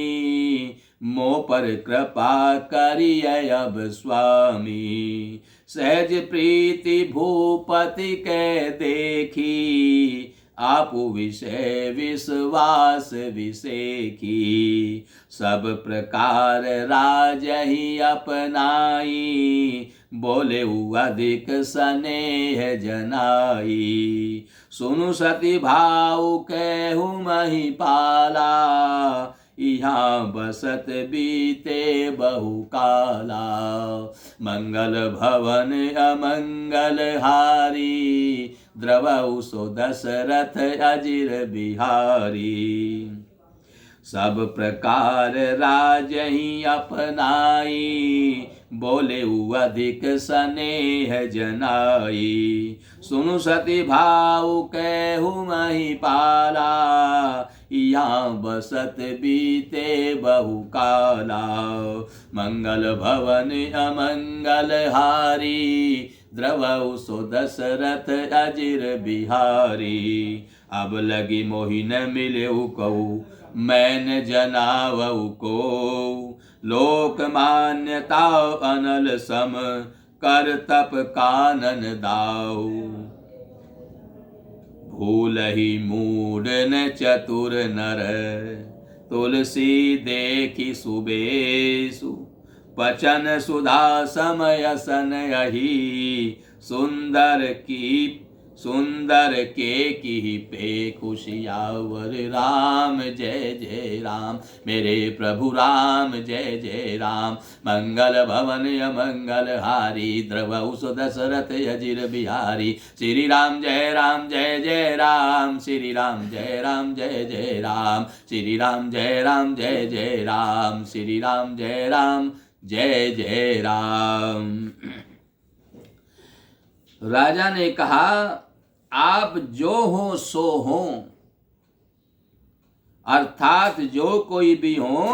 मो पर कृपा करिय अब स्वामी। सहज प्रीति भूपति के देखी, आपु विषय विश्वास विसेखी। सब प्रकार राज ही अपनाई, बोले अधिक स्नेह जनाई। सुनु सती भाव कहु मही पाला, यहाँ बसत बीते बहु काला। मंगल भवन अमंगल हारी, द्रवौ सो दशरथ अजिर बिहारी। सब प्रकार राज ही अपनाई, बोले अधिक स्नेह जनाई। सुनु सती भाव कहु महिपाला, यहाँ बसत बीते बहु काला। मंगल भवन अमंगल हारी, द्रवहु सो दशरथ अजिर बिहारी। अब लगी मोहि न मिलेहु कहु, मैंने जनावहु को। लोक मान्यता अनल सम, कर तप कानन दाऊ। भूल ही मूढ़ न चतुर नर, तुलसी देखी सुबेसु। पचन सुधा समय सन यही, सुंदर के की पे खुशियावर। राम जय जय राम, मेरे प्रभु राम जय जय राम। मंगल भवन अमंगल हारी, द्रवहु सो दशरथ अजिर बिहारी। श्री राम जय जय राम, श्री राम जय जय राम, श्री राम जय जय राम, श्री राम जय जय राम। राजा ने कहा, आप जो हो सो हो, अर्थात जो कोई भी हो,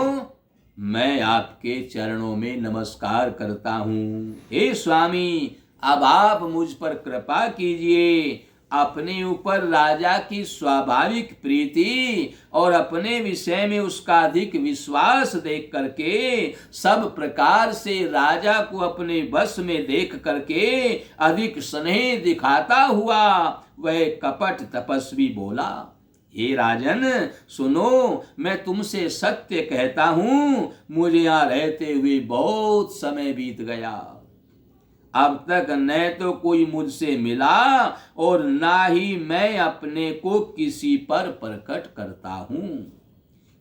मैं आपके चरणों में नमस्कार करता हूं। हे स्वामी, अब आप मुझ पर कृपा कीजिए। अपने ऊपर राजा की स्वाभाविक प्रीति और अपने विषय में उसका अधिक विश्वास देख करके, सब प्रकार से राजा को अपने बस में देख करके अधिक स्नेह दिखाता हुआ वह कपट तपस्वी बोला, हे राजन सुनो, मैं तुमसे सत्य कहता हूं, मुझे यहाँ रहते हुए बहुत समय बीत गया। अब तक न तो कोई मुझसे मिला और ना ही मैं अपने को किसी पर प्रकट करता हूं,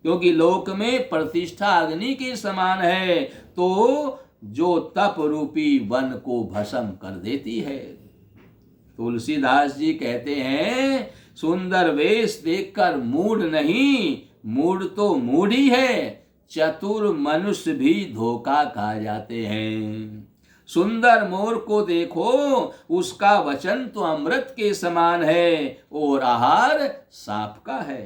क्योंकि लोक में प्रतिष्ठा अग्नि के समान है, तो जो तप रूपी वन को भस्म कर देती है। तुलसीदास जी कहते हैं, सुंदर वेश देखकर मूढ़ नहीं, मूढ़ तो मूढ़ ही है, चतुर मनुष्य भी धोखा खा जाते हैं। सुंदर मोर को देखो, उसका वचन तो अमृत के समान है और आहार सांप का है।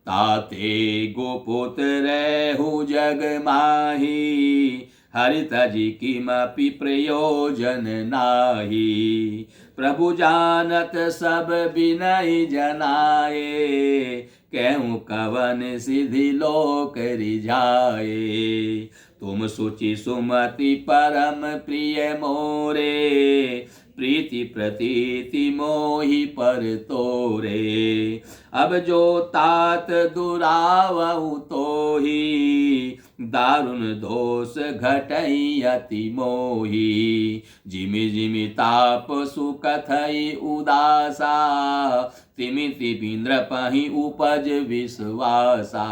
ताते गोपुत रहु जग माही, हरित जी किमपि प्रयोजन नाही। प्रभु जानत सब बिनय जनाए, कहूँ कवन सिद्धि लोक रिझाए। तुम सुचि सुमति परम प्रिय मोरे, प्रीति प्रतीति मोहि पर तोरे। अब जो तात दुरावहु तोहि, दारुण दोष घटई अति मोहि। जिमि जिमि ताप सुकथई उदासा, तिमि तिमि नृपहि उपज विश्वासा।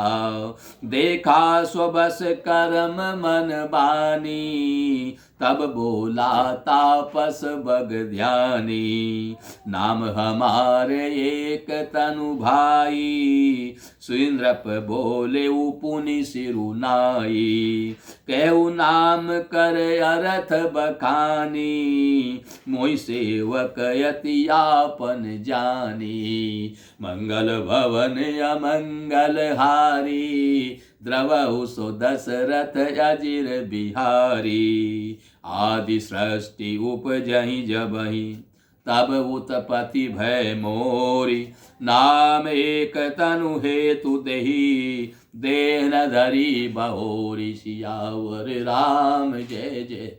देखा स्वबस कर्म मन बानी, तब बोला तापस बग ध्यानी। नाम हमारे एक तनु भाई, सुइंद्रप बोले उपुनि सिरुनाई। कहु नाम कर अरथ बखानी, मोहि सेवक यति आपन जानी। मंगल भवन अमंगल हारी, द्रवहु सो दशरथ अजिर बिहारी। आदि सृष्टि उपजहि जबहि, तब उत्पत्ति भय मोरी। नाम एक तनु हेतु देहि, देह न धरी बहोरी। सियावर राम जय जय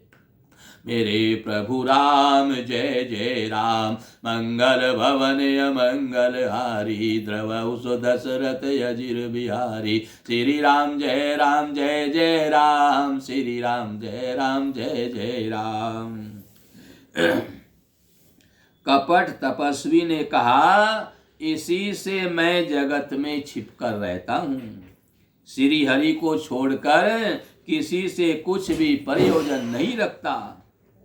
मेरे प्रभु राम जय जय राम। मंगल भवन अमंगल हारी, द्रवहु सो दशरथ अजिर बिहारी। श्री राम जय जय राम, श्री राम जय जय राम। कपट तपस्वी ने कहा, इसी से मैं जगत में छिपकर रहता हूँ। श्री हरि को छोड़कर किसी से कुछ भी प्रयोजन नहीं रखता।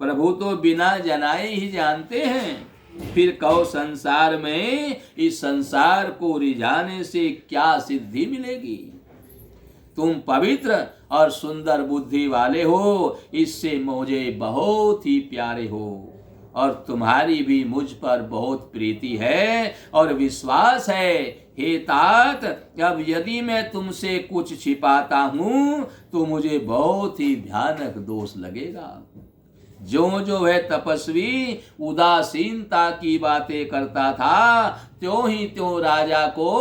प्रभु तो बिना जनाए ही जानते हैं, फिर कहो संसार में इस संसार को रिझाने से क्या सिद्धि मिलेगी। तुम पवित्र और सुंदर बुद्धि वाले हो, इससे मुझे बहुत ही प्यारे हो और तुम्हारी भी मुझ पर बहुत प्रीति है और विश्वास है। हे तात, अब यदि मैं तुमसे कुछ छिपाता हूं तो मुझे बहुत ही भयानक दोष लगेगा। जो जो वह तपस्वी उदासीनता की बातें करता था, त्यों ही त्यों राजा को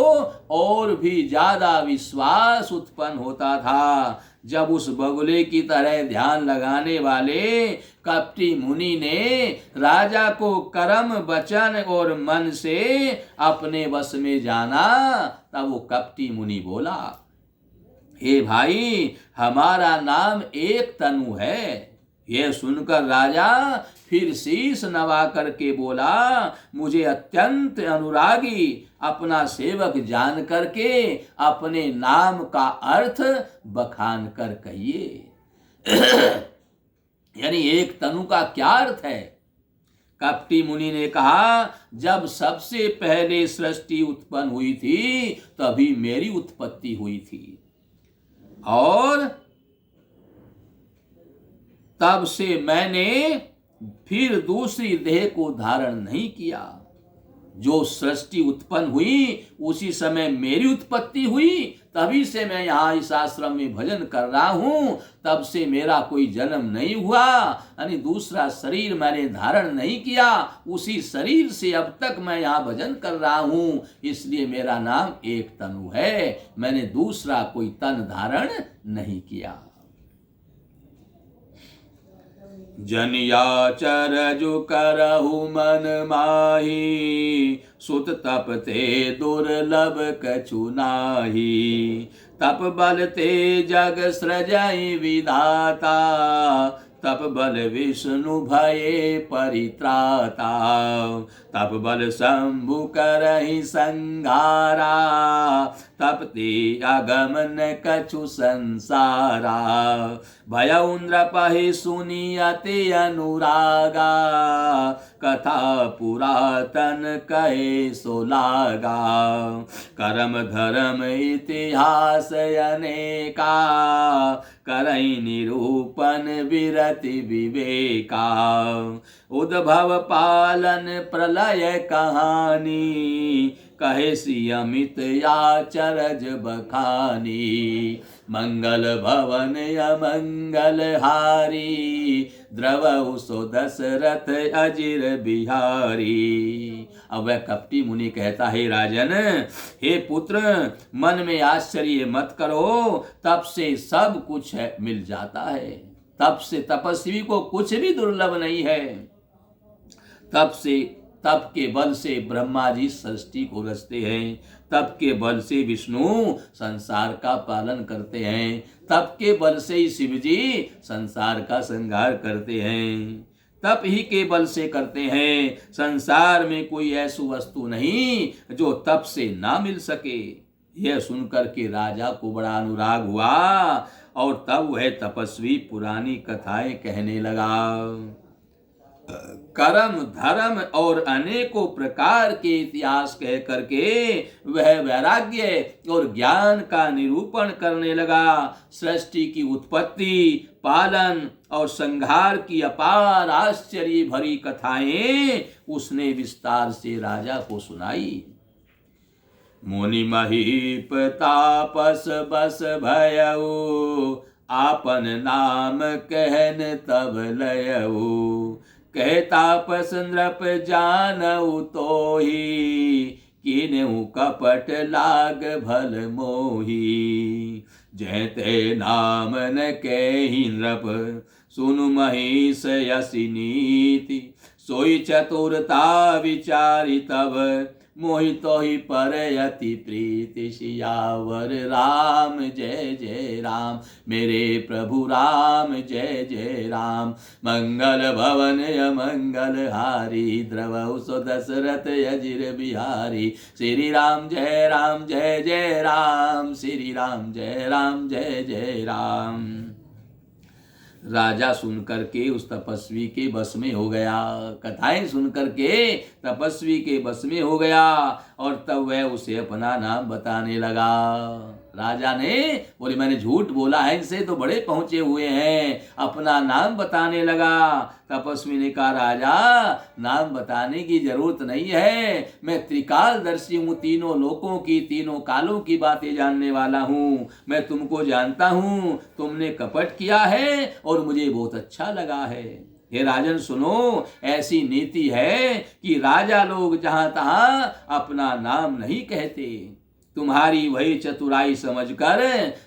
और भी ज्यादा विश्वास उत्पन्न होता था। जब उस बगुले की तरह ध्यान लगाने वाले कपटी मुनि ने राजा को कर्म, वचन और मन से अपने वश में जाना, तब वो कपटी मुनि बोला, हे भाई, हमारा नाम एक तनु है। यह सुनकर राजा फिर शीश नवा करके बोला, मुझे अत्यंत अनुरागी अपना सेवक जान करके अपने नाम का अर्थ बखान कर कहिए। यानी एक तनु का क्या अर्थ है? कपटी मुनि ने कहा, जब सबसे पहले सृष्टि उत्पन्न हुई थी तभी मेरी उत्पत्ति हुई थी और तब से मैंने फिर दूसरी देह को धारण नहीं किया। जो सृष्टि उत्पन्न हुई उसी समय मेरी उत्पत्ति हुई, तभी से मैं यहाँ इस आश्रम में भजन कर रहा हूँ। तब से मेरा कोई जन्म नहीं हुआ, यानी दूसरा शरीर मैंने धारण नहीं किया। उसी शरीर से अब तक मैं यहाँ भजन कर रहा हूँ, इसलिए मेरा नाम एक तनु है। मैंने दूसरा कोई तन धारण नहीं किया। जनियाचर जो करहु मन माही, सुत तप ते दुर्लभ कछु नाही। तप बल ते जग सृजहि विधाता, तप बल विष्णु भये परित्राता। तप बल शंभु करहि संघारा, तपते अगमन कछु संसारा। भयउ नृपहि सुनि अति अनुरागा, कथा पुरातन कहे सो लागा। कर्म धर्म इतिहास अनेका, करहि निरूपण विरति विवेका। उद्भव पालन प्रलय कहानी, कहे सी अमित याचरज बखानी। मंगल भवन अमंगल हारी, द्रवहु सो दशरथ अजिर बिहारी। अब वह कपटी मुनि कहता है, राजन, हे पुत्र, मन में आश्चर्य मत करो, तप से सब कुछ है मिल जाता है। तप से तपस्वी को कुछ भी दुर्लभ नहीं है। तप के बल से ब्रह्मा जी सृष्टि को रचते हैं। तप के बल से विष्णु संसार का पालन करते हैं। तप के बल से ही शिव जी संसार का संहार करते हैं। तप ही के बल से करते हैं। संसार में कोई ऐसी वस्तु नहीं जो तप से ना मिल सके। यह सुनकर के राजा को बड़ा अनुराग हुआ और तब वह तपस्वी पुरानी कथाएं कहने लगा। कर्म, धर्म और अनेकों प्रकार के इतिहास कह करके वह वैराग्य और ज्ञान का निरूपण करने लगा। सृष्टि की उत्पत्ति, पालन और संहार की अपार आश्चर्य भरी कथाएं उसने विस्तार से राजा को सुनाई। मुनि महीप तापस बस भयऊ, आपन नाम कहन तब लयऊ। कह तापस नृप जानऊ तोही, किन्हु कपट लाग भल मोही। जैते नाम न कहि नृप, सुनु महिष यसी नीति। सोई चतुरता विचारी तब, मोहितो ही पर यति प्रीति। सियावर राम जय जय राम, मेरे प्रभु राम जय जय राम। मंगल भवन अमंगल हारी, द्रवहु सो दशरथ अजिर बिहारी। श्री राम जय जय राम, श्री राम जय जय राम। राजा सुनकर के उस तपस्वी के बस में हो गया। कथाएं सुनकर के तपस्वी के बस में हो गया और तब वह उसे अपना नाम बताने लगा। राजा ने बोले मैंने झूठ बोला है, इनसे तो बड़े पहुंचे हुए हैं। अपना नाम बताने लगा। तपस्वी ने कहा राजा नाम बताने की जरूरत नहीं है, मैं त्रिकालदर्शी हूँ, तीनों लोकों की तीनों कालों की बातें जानने वाला हूँ। मैं तुमको जानता हूँ, तुमने कपट किया है और मुझे बहुत अच्छा लगा है। हे राजन सुनो, ऐसी नीति है कि राजा लोग जहां तहां अपना नाम नहीं कहते। तुम्हारी वही चतुराई समझकर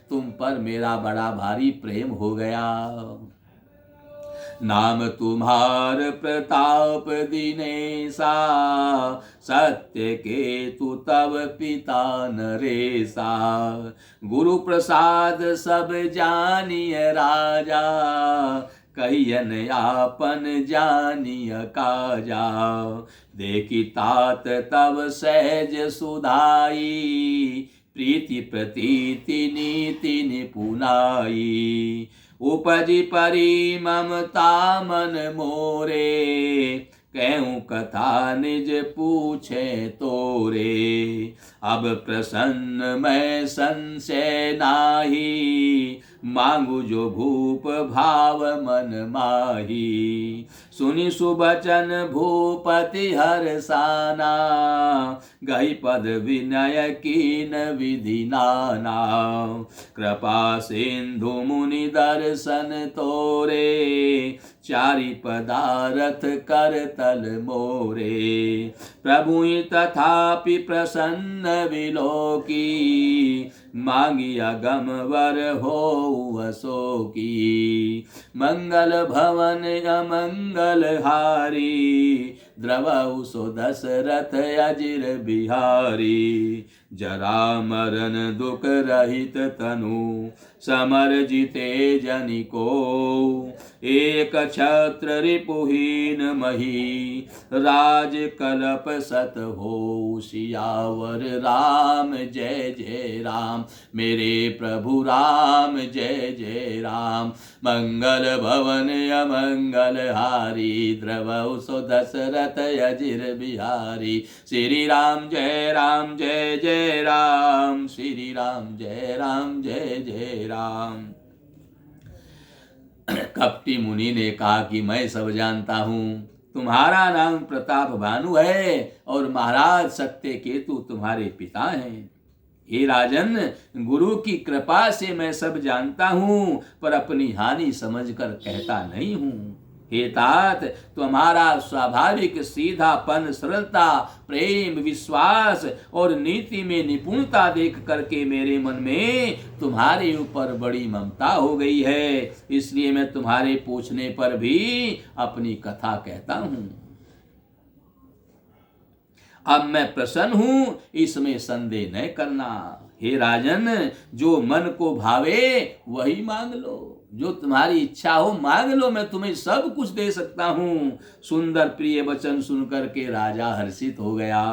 तुम पर मेरा बड़ा भारी प्रेम हो गया। नाम तुम्हार प्रताप दिनेसा, सत्य के तु तब पिता नरेसा। गुरु प्रसाद सब जानिय राजा, कहियन आपन जानिय काजा। देखी तात तब सहज सुधाई, प्रीति प्रतीति नीति निपुनाई। उपजी परी ममता मन मोरे, कहूँ कथा निज पूछे तोरे। अब प्रसन्न मैं संशय नाही, मांगू जो भूप भाव मन माही। सुनि सुबचन भूपति हरसाना, गई पद विनय कीन विधि नाना। कृपा सिंधु मुनि दर्शन तोरे, चारि पदारथ कर तल मोरे। प्रभु तथापि प्रसन्न विलोकी, मांगी अगम वर हो वसो की। मंगल भवन अमंगल हारी, द्रवहु सो दशरथ अजिर बिहारी। जरा मरण दुख रहित तनु, समर जिते जनिको। एक छत्र रिपुहीन मही, राज कलप सत हो सियावर। राम जय जय राम, मेरे प्रभु राम जय जय राम। मंगल भवन अमंगल हारी, द्रवहु सो दशरथ अजिर बिहारी। श्री राम जय जय राम, श्री राम जय जय राम। कपटी मुनि ने कहा कि मैं सब जानता हूँ, तुम्हारा नाम प्रताप भानु है और महाराज सत्य केतु तुम्हारे पिता हैं। हे राजन, गुरु की कृपा से मैं सब जानता हूँ, पर अपनी हानि समझकर कहता नहीं हूँ। हे तात, तुम्हारा स्वाभाविक सीधापन, सरलता, प्रेम, विश्वास और नीति में निपुणता देख करके मेरे मन में तुम्हारे ऊपर बड़ी ममता हो गई है। इसलिए मैं तुम्हारे पूछने पर भी अपनी कथा कहता हूँ। अब मैं प्रसन्न हूं, इसमें संदेह न करना। हे राजन, जो मन को भावे वही मांग लो, जो तुम्हारी इच्छा हो मांग लो, मैं तुम्हें सब कुछ दे सकता हूं। सुंदर प्रिय वचन सुनकर के राजा हर्षित हो गया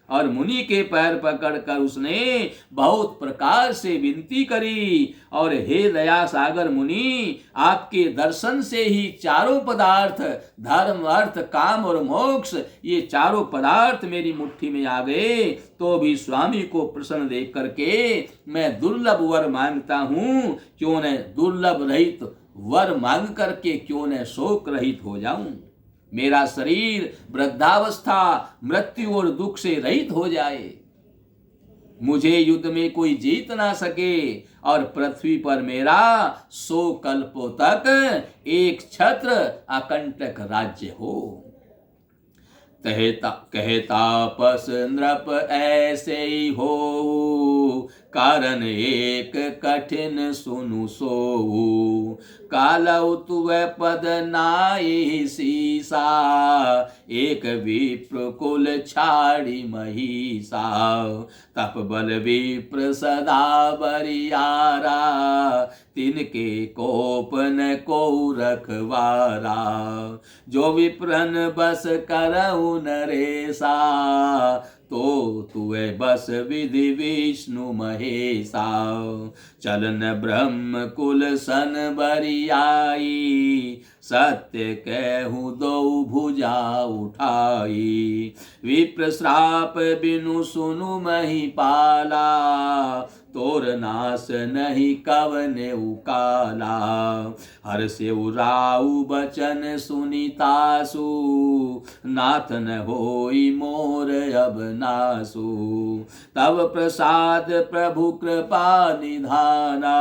और मुनि के पैर पकड़कर उसने बहुत प्रकार से विनती करी। और हे दया सागर मुनि, आपके दर्शन से ही चारों पदार्थ, धर्म अर्थ काम और मोक्ष, ये चारों पदार्थ मेरी मुट्ठी में आ गए। तो भी स्वामी को प्रसन्न देख करके मैं दुर्लभ वर मांगता हूं। क्यों न दुर्लभ रहित वर मांग करके क्यों न शोक रहित हो जाऊं। मेरा शरीर वृद्धावस्था, मृत्यु और दुख से रहित हो जाए। मुझे युद्ध में कोई जीत ना सके और पृथ्वी पर मेरा 100 कल्पों तक एक छत्र अकंटक राज्य हो। कहता पस नृप ऐसे ही हो, कारण एक कठिन सुनु सोऊ। कालौ तुवै पद नाई सीसा, एक विप्र कुल छाड़ी महिषा। तप बल विप्र सदा बरियारा, तिनके कोप न को रखवारा। जो विप्रन बस करऊ नरेसा, तो तुए बस विधि विष्णु महेशा। चलन ब्रह्म कुल सन बरियाई, सत्य कहूँ दो भुजा उठाई। विप्र श्राप बिनु सुनु महिपाला, तोर नाश नहीं कवने उकाला। हर से उराऊ बचन सुनितासु, नाथ न होई मोर अब नासु। तब प्रसाद प्रभु कृपा निधाना,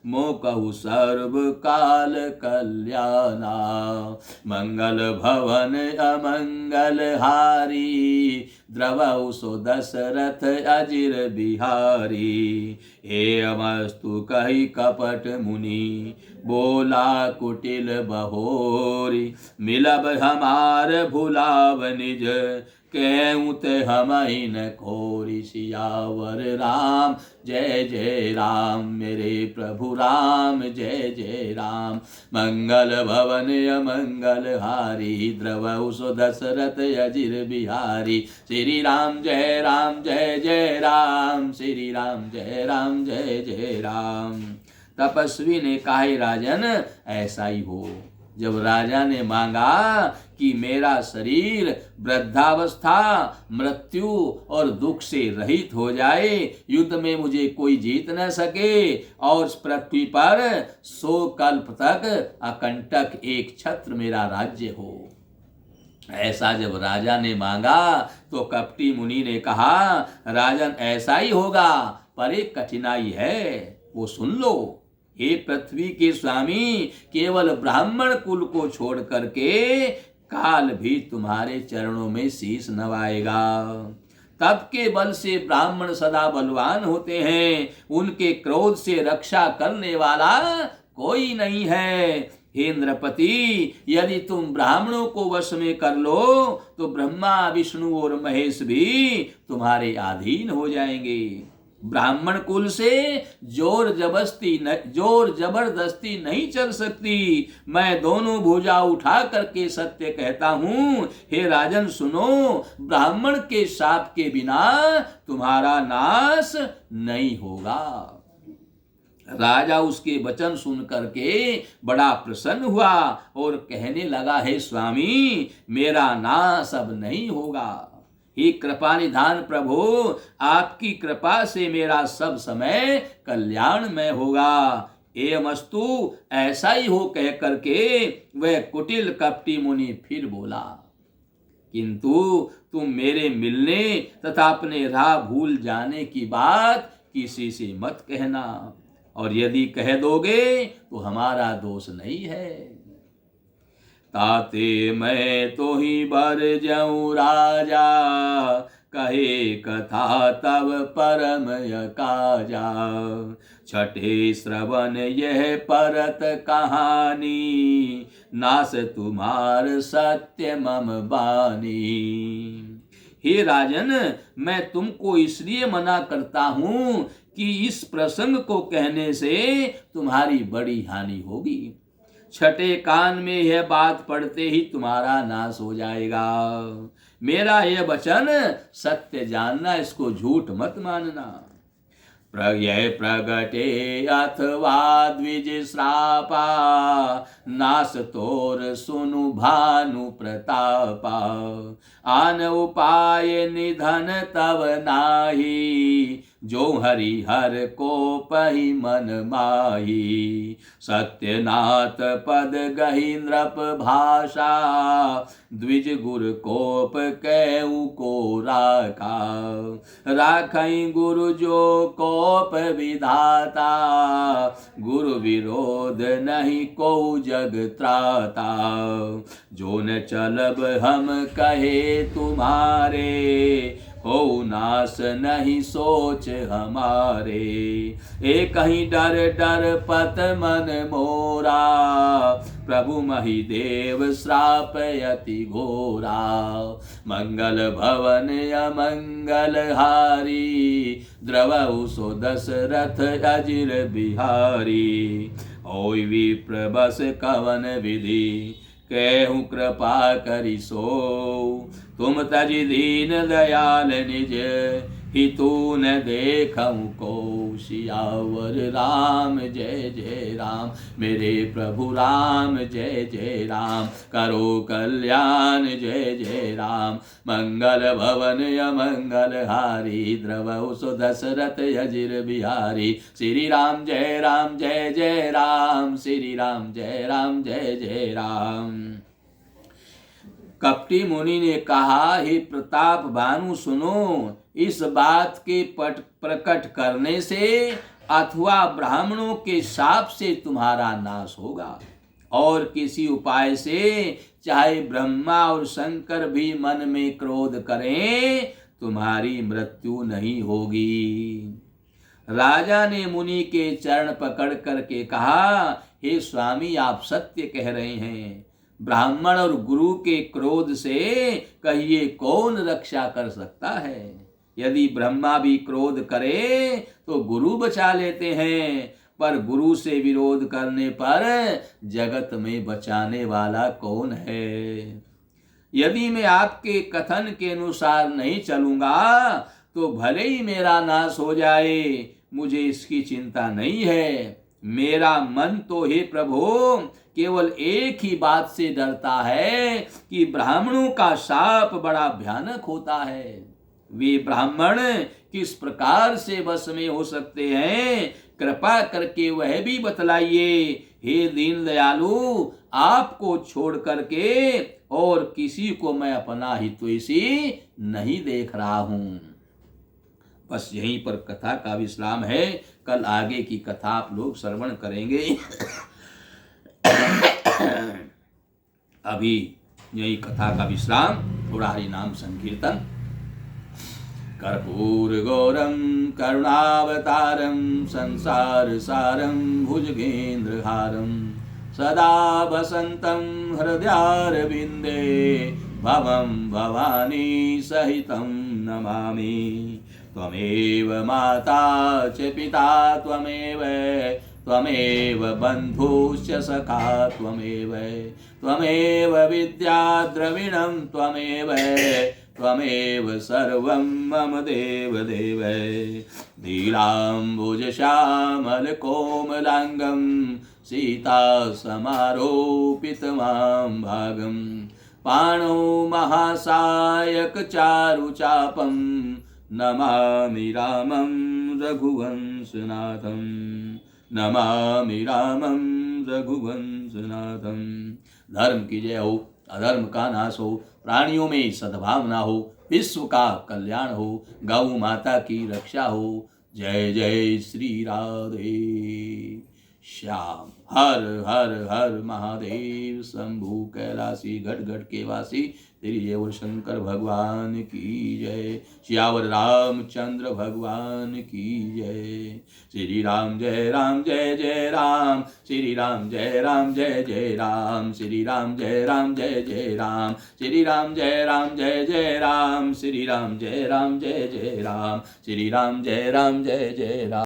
मो कहु सर्व काल कल्याणा। मंगल भवन अमंगल हारी, द्रवौ सो दशरथ अजिर बिहारी। एवमस्तु कहि कपट मुनि, बोला कुटिल बहोरी। मिलब हमार भुलाव निज, कहूँ ते हमहि न खोरी। सियावर राम जय जय राम, मेरे प्रभु राम जय जय राम। मंगल भवन अमंगल हारी, द्रवौ सो दशरथ अजिर बिहारी। श्री राम जय जय राम, श्री राम जय जय राम। तपस्वी ने कहा, राजन ऐसा ही हो। जब राजा ने मांगा कि मेरा शरीर वृद्धावस्था, मृत्यु और दुख से रहित हो जाए, युद्ध में मुझे कोई जीत न सके, और पृथ्वी पर 100 कल्प तक अकंटक एक छत्र मेरा राज्य हो, ऐसा जब राजा ने मांगा तो कपटी मुनि ने कहा, राजन ऐसा ही होगा, पर एक कठिनाई है, वो सुन लो। हे पृथ्वी के स्वामी, केवल ब्राह्मण कुल को छोड़ करके काल भी तुम्हारे चरणों में शीश नवाएगा। तप के बल से ब्राह्मण सदा बलवान होते हैं, उनके क्रोध से रक्षा करने वाला कोई नहीं है। हे इंद्रपति, यदि तुम ब्राह्मणों को वश में कर लो तो ब्रह्मा विष्णु और महेश भी तुम्हारे अधीन हो जाएंगे। ब्राह्मण कुल से जोर जबरदस्ती नहीं चल सकती। मैं दोनों भुजा उठा करके सत्य कहता हूं, हे राजन सुनो, ब्राह्मण के शाप के बिना तुम्हारा नाश नहीं होगा। राजा उसके वचन सुन करके बड़ा प्रसन्न हुआ और कहने लगा, हे स्वामी, मेरा नाश अब नहीं होगा। हे कृपा निधान प्रभु, आपकी कृपा से मेरा सब समय कल्याणमय होगा। एवमस्तु ऐसा ही हो कह करके वह कुटिल कपटी मुनि फिर बोला, किंतु तुम मेरे मिलने तथा अपने राह भूल जाने की बात किसी से मत कहना, और यदि कह दोगे तो हमारा दोष नहीं है। ताते मैं तो ही बर जाऊं राजा, कहे कथा तब परम काजा। छठे श्रवण यह परत कहानी, नास तुम्हार सत्य मम बानी। हे राजन, मैं तुमको इसलिए मना करता हूं कि इस प्रसंग को कहने से तुम्हारी बड़ी हानि होगी। छठे कान में यह बात पढ़ते ही तुम्हारा नाश हो जाएगा। मेरा यह वचन सत्य जानना, इसको झूठ मत मानना। प्रयय प्रगटे अथवा द्विज श्रापा, नास तोर सुनु भानु प्रतापा। आन उपाय निधन तव नाही, जो हरिहर को पहि मन माही। सत्यनाथ पद गहि नृप भाषा, द्विज गुर कोप कहु को राखा। राखई गुरु जो कोप विधाता, गुरु विरोध नहीं को जग त्राता। जो न चलब हम कहे तुम्हारे, हो नाश नहीं सोच हमारे। एक ही डर डर पत मन मोरा, प्रभु महिदेव श्राप यति घोरा। मंगल भवन अमंगल हारी, द्रवौ सो दशरथ अजिर बिहारी। ओय विप्र बस कवन विधि, कहूँ कृपा करि सो। तुम तज दीन दयाल निज, हितू न देखऊँ को सियावर राम जय जय राम। मेरे प्रभु राम जय जय राम। करो कल्याण जय जय राम। मंगल भवन अमंगल हारी द्रवहु सो दशरथ अजिर बिहारी। श्री राम जय जय राम। श्री राम जय जय राम। कपटी मुनि ने कहा, हे प्रताप भानु सुनो, इस बात के प्रकट करने से अथवा ब्राह्मणों के शाप से तुम्हारा नाश होगा, और किसी उपाय से चाहे ब्रह्मा और शंकर भी मन में क्रोध करें तुम्हारी मृत्यु नहीं होगी। राजा ने मुनि के चरण पकड़ करके कहा, हे स्वामी आप सत्य कह रहे हैं। ब्राह्मण और गुरु के क्रोध से कहिए कौन रक्षा कर सकता है। यदि ब्रह्मा भी क्रोध करे तो गुरु बचा लेते हैं, पर गुरु से विरोध करने पर जगत में बचाने वाला कौन है। यदि मैं आपके कथन के अनुसार नहीं चलूंगा तो भले ही मेरा नाश हो जाए, मुझे इसकी चिंता नहीं है। मेरा मन तो हे प्रभु केवल एक ही बात से डरता है कि ब्राह्मणों का शाप बड़ा भयानक होता है। वे ब्राह्मण किस प्रकार से वश में हो सकते हैं, कृपा करके वह भी बतलाइए। हे दीन दयालु, आपको छोड़ करके और किसी को मैं अपना हितैषी नहीं देख रहा हूं। बस यहीं पर कथा का विश्राम है। कल आगे की कथा आप लोग श्रवण करेंगे। अभी यही कथा का विश्राम, थोड़ा हरि नाम संकीर्तन। कर्पूर गौरम करुणावतारम संसार सारम भुजगेंद्र हारम सदा वसंतम हृदयारविंदे भवं भवानी सहितं नमामि। त्वमेव माता च पिता त्वमेव बन्धुश्च सखा त्वमेव विद्या द्रविणं त्वमेव सर्वं मम देव देव। नीलाम्बुज श्यामल कोमलांगं सीता समारोपितमां भागं पाणौ महासायक चारुचापं नमामि रामं रघुवंशनाथं नमामि रामं रघुवंशनाथं। धर्म की जय हो, अधर्म का नाश हो, प्राणियों में सद्भावना हो, विश्व का कल्याण हो, गौ माता की रक्षा हो। जय जय श्री राधे श्याम। हर हर हर महादेव शंभु कैलासी घट घट के वासी त्रिदेव शंकर भगवान की जय। श्यावर रामचंद्र भगवान की जय। श्री राम जय जय राम। श्री राम जय जय राम। श्री राम जय जय राम। श्री राम जय जय राम। श्री राम जय जय राम। श्री राम जय जय राम।